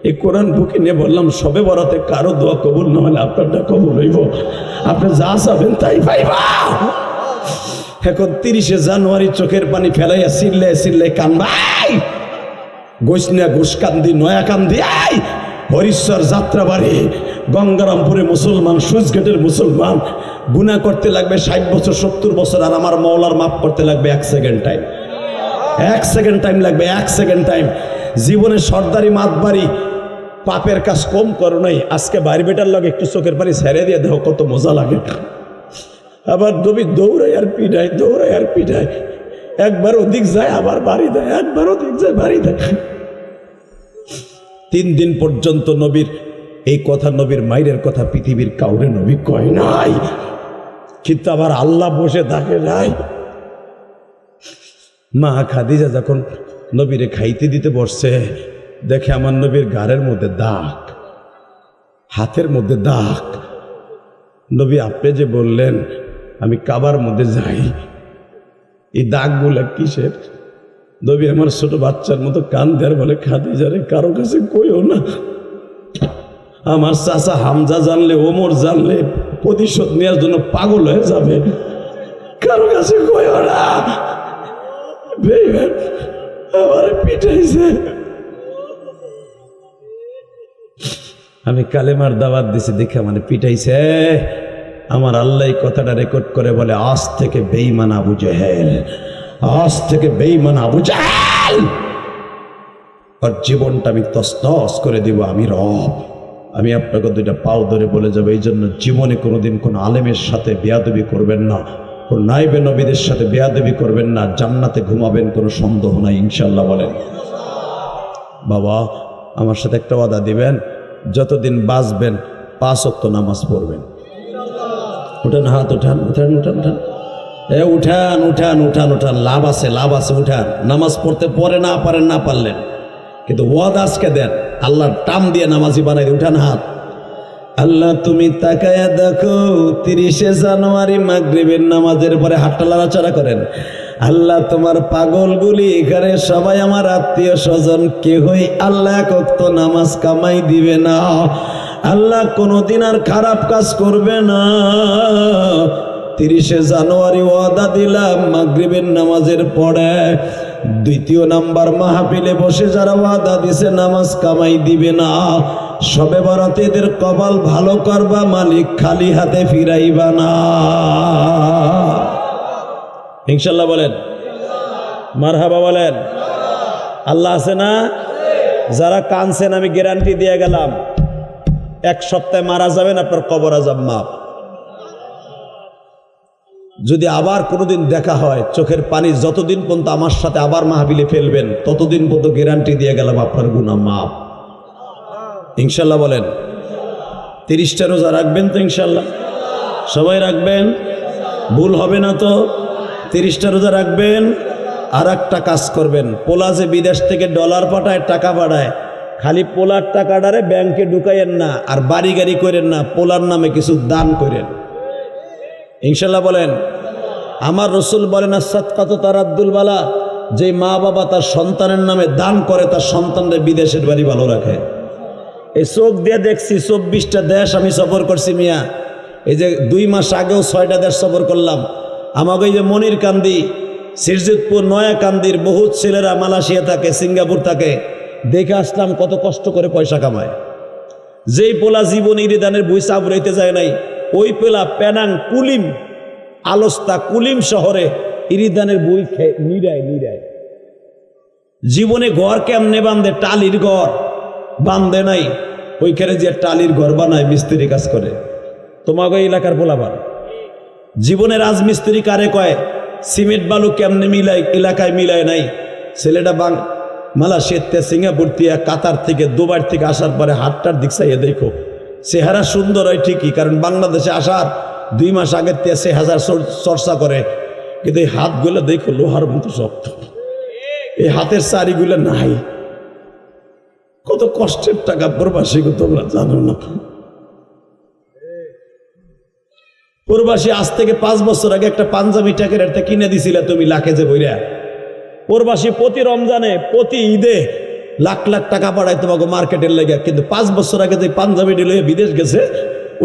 এই কোরআন বুকে নিয়ে বললাম সবে বরাতে কারো দোয়া কবুল না হলে আপনারটা কবুল হইব। আপনি যা চাবেন তাই পাইবা। এখন 30শে জানুয়ারি চোখের পানি ফেলাইয়া চিল্লাই চিল্লাই কানবাই, গোসনিয়া ঘুষকান্দি, নয়া কান্দি, হরিশ্বর যাত্রাবাড়ি, গঙ্গারামপুরে মুসলমান, সুইচগেটের মুসলমান, গুনাহ করতে লাগবে 60 বছর 70 বছর, আর আমার মওলার মাফ করতে লাগবে 1 সেকেন্ড টাইম। 1 সেকেন্ড টাইম লাগবে, 1 সেকেন্ড টাইম। জীবনে সর্দারি মাতবাড়ি পাপের কাজ কম করো নাই, আজকে বাড়ি বেটার লাগে একটু চোখের পানি ছেড়ে দিয়ে দেখো কত মজা লাগে। আবার নবী দৌড়ায় আর পিঠায়, দৌড়ায় আর পিঠায়, একবার ওদিক যায় আবার বাড়ি দেয়, একবার ওদিক যায় বাড়ি দেয়। 3 দিন পর্যন্ত নবীর এই কথা, নবীর মায়ের কথা পৃথিবীর কাউরে নবী কয় নাই, কিন্তু আবার আল্লাহ বসে থাকে নাই। মা খাদিজা যখন নবীরে খাইতে দিতে বসছে, দেখে আমার নবীর গাড়ের মধ্যে দাগ, হাতের মধ্যে দাগ। নবী আপনি যে বললেন আমি কাবার মধ্যে যাই, এই দাগগুলা কিসের? নবী আমার ছোট বাচ্চার মতো কান দেয়ার বলে, খাদিজা রে কারো কাছে কইও না, আমার চাচা হামজা জানলে, ওমর জানলে প্রতিশোধ নেওয়ার জন্য পাগল হয়ে যাবে, কারো কাছে কইও না। আমার পিটাইছে, আমি কালেমার দাওয়াত দিছি দেখে আমার পিটাইছে। আমার আল্লাহ কথাটা রেকর্ড করে বলে, আজ থেকে বেঈমান আবু জেহেল, আজ থেকে বেঈমান আবু জেহেল, আর জীবনটা আমি তছনছ করে দিব, আমি রব। আমি আপনাকে 2টা পাও ধরে বলে যাবো, এই জন্য জীবনে কোনোদিন কোনো আলেমের সাথে বেয়াদবি করবেন না, কোন নাইবে নবীদের সাথে বেয়াদবি করবেন না, জান্নাতে ঘুমাবেন কোনো সন্দেহ নাই ইনশাল্লাহ। বলেন বাবা আমার সাথে একটা ওয়াদা দিবেন, যতদিন বাঁচবেন 5 ওয়াক্ত নামাজ পড়বেন। উঠান, হাত উঠান, উঠান উঠান উঠান, উঠান উঠান উঠান উঠান, লাভ আছে, লাভ আছে, উঠান। নামাজ পড়তে পরে না পারেন, না পারলেন, কিন্তু ওয়াদা আজকে দেন, আল্লাহর টাম দিয়ে নামাজি বানাই দিয়ে। উঠান হাত। আল্লাহ তুমি তাকায়া দেখো, 30শে জানুয়ারি মাগরিবের নামাজের পরে হাতটা লাড়াচাড়া করেন। আল্লাহ তোমার পাগলগুলি এখানে সবাই আমার আত্মীয় স্বজন, কেহই আল্লাহ এক ওয়াক্ত নামাজ কামাই দিবে না। আল্লাহ কোনোদিন আর খারাপ কাজ করবে না। 30শে জানুয়ারি ওয়াদা দিলাম, মাগরিবের নামাজের পরে 2য় নাম্বার মাহফিলে বসে যারা ওয়াদা দিছে নামাজ কামাই দিবে না, সবে বরাতে এদের কপাল ভালো করবা, মালিক খালি হাতে ফিরাইবা না ইনশাল্লাহ। বলেন মারহাবা, বলেন আল্লাহ আছে না? যারা কানছেন আমি গ্যারান্টি দিয়ে গেলাম, 1 সপ্তাহে মারা যাবেন, আপনার কবর আযাব মাফ। যদি আবার কোনোদিন দেখা হয়, চোখের পানি যতদিন পর্যন্ত আমার সাথে আবার মাহফিলে ফেলবেন, ততদিন পর্যন্ত গ্যারান্টি দিয়ে গেলাম আপনার গুনাহ মাফ ইনশাল্লাহ। বলেন 30টা রোজা রাখবেন তো ইনশাল্লাহ? সবাই রাখবেন, ভুল হবে না তো? 30টা রোজা রাখবেন। আর একটা কাজ করবেন, পোলা যে বিদেশ থেকে ডলার পাঠায়, টাকা পাঠায়, খালি পোলার টাকাটারে ব্যাংকে ঢুকাইয়েন না, আর বাড়ি গাড়ি করেন না, পোলার নামে কিছু দান করেন, ইনশাল্লাহ বলেন। আমার রসুল বলেন সাদকাতু তারাদ্দুল বালা, যে মা বাবা তার সন্তানের নামে দান করে তার সন্তানদের বিদেশের বাড়ি ভালো রাখে। এই চোখ দিয়ে দেখছি 24টা দেশ আমি সফর করছি মিয়া। এই যে 2 মাস আগেও 6টা দেশ সফর করলাম। আমাকে এই যে মনির কান্দি, সিরজিতপুর, নয়াকান্দির বহুত ছেলেরা মালয়েশিয়া থাকে, সিঙ্গাপুর থাকে, দেখে আসলাম কত কষ্ট করে পয়সা কামায়। যেই পোলা জীবন ইরিদানের বই চাবড়াইতে যায় নাই, ওই পোলা পেনাং, কুলিম, আলস্তা, কুলিম শহরে ইরিদানের বই নিরায় নিরায়। জীবনে ঘর কেমনে বান্ধে, টালির ঘর বান্ধে নাই, ওইখানে যে টালির ঘর বানায়, মিস্ত্রি কাজ করে। তোমাকে এলাকার পোলাবার জীবনে রাজমিস্ত্রি কারে কয়, সিমেন্ট বালু কেমনে মিলাই, এলাকায় মিলায় নাই। ছেলেটা মালয়েশিয়া, সিঙ্গাপুর থেকে, কাতার থেকে, দুবাই থেকে আসার পরে হাতটার দিক চাইয়ে দেখো, চেহারা সুন্দর হয় ঠিকই, কারণ বাংলাদেশে আসার 2 মাস আগের থেকে সে হাজার চর্চা করে, কিন্তু এই হাতগুলো দেখো লোহার মতো শক্ত, এই হাতের চারিগুলো নাই। কত কষ্টের টাকা প্রবাসী, তোমরা জানো না। প্রবাসী আজ থেকে 5 বছর আগে একটা পাঞ্জাবি টাকার একটা কিনে দিছিলে তুমি লাখেজে বইরা। প্রবাসী প্রতি রমজানে, প্রতি ঈদে লাখ লাখ টাকা পাঠায় তোমাকে মার্কেটের লেগে, কিন্তু 5 বছর আগে যে পাঞ্জাবি দিল বিদেশ গেছে,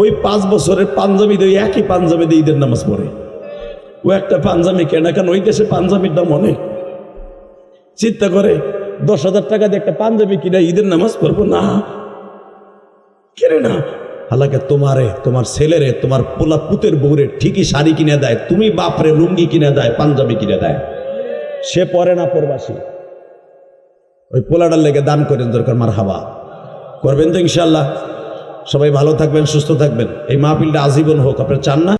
ওই 5 বছরের পাঞ্জাবি দিয়ে একই পাঞ্জাবি দিয়ে ঈদের নামাজ পড়ে। ও একটা পাঞ্জাবি কেনা, কেন ওই দেশে পাঞ্জাবির দাম অনেক। চিন্তা করে 10,000 টাকা দিয়ে একটা পাঞ্জাবি কিনে ঈদের নামাজ পড়বো না, কেনে না। হালাকে তোমারে, তোমার ছেলেরে, তোমার পোলা পুতের বউরে ঠিকই শাড়ি কিনে দেয়, তুমি বাপরে লুঙ্গি কিনে দেয়, পাঞ্জাবি কিনে দেয়, সে পরে না প্রবাসী। ওই পোলাটার লেগে দান করেন, দরকার মারহাবা করবেন তো ইনশাল্লাহ। সবাই ভালো থাকবেন, সুস্থ থাকবেন, এই মাহফিলটা আজীবন হোক, আপনারা চান না?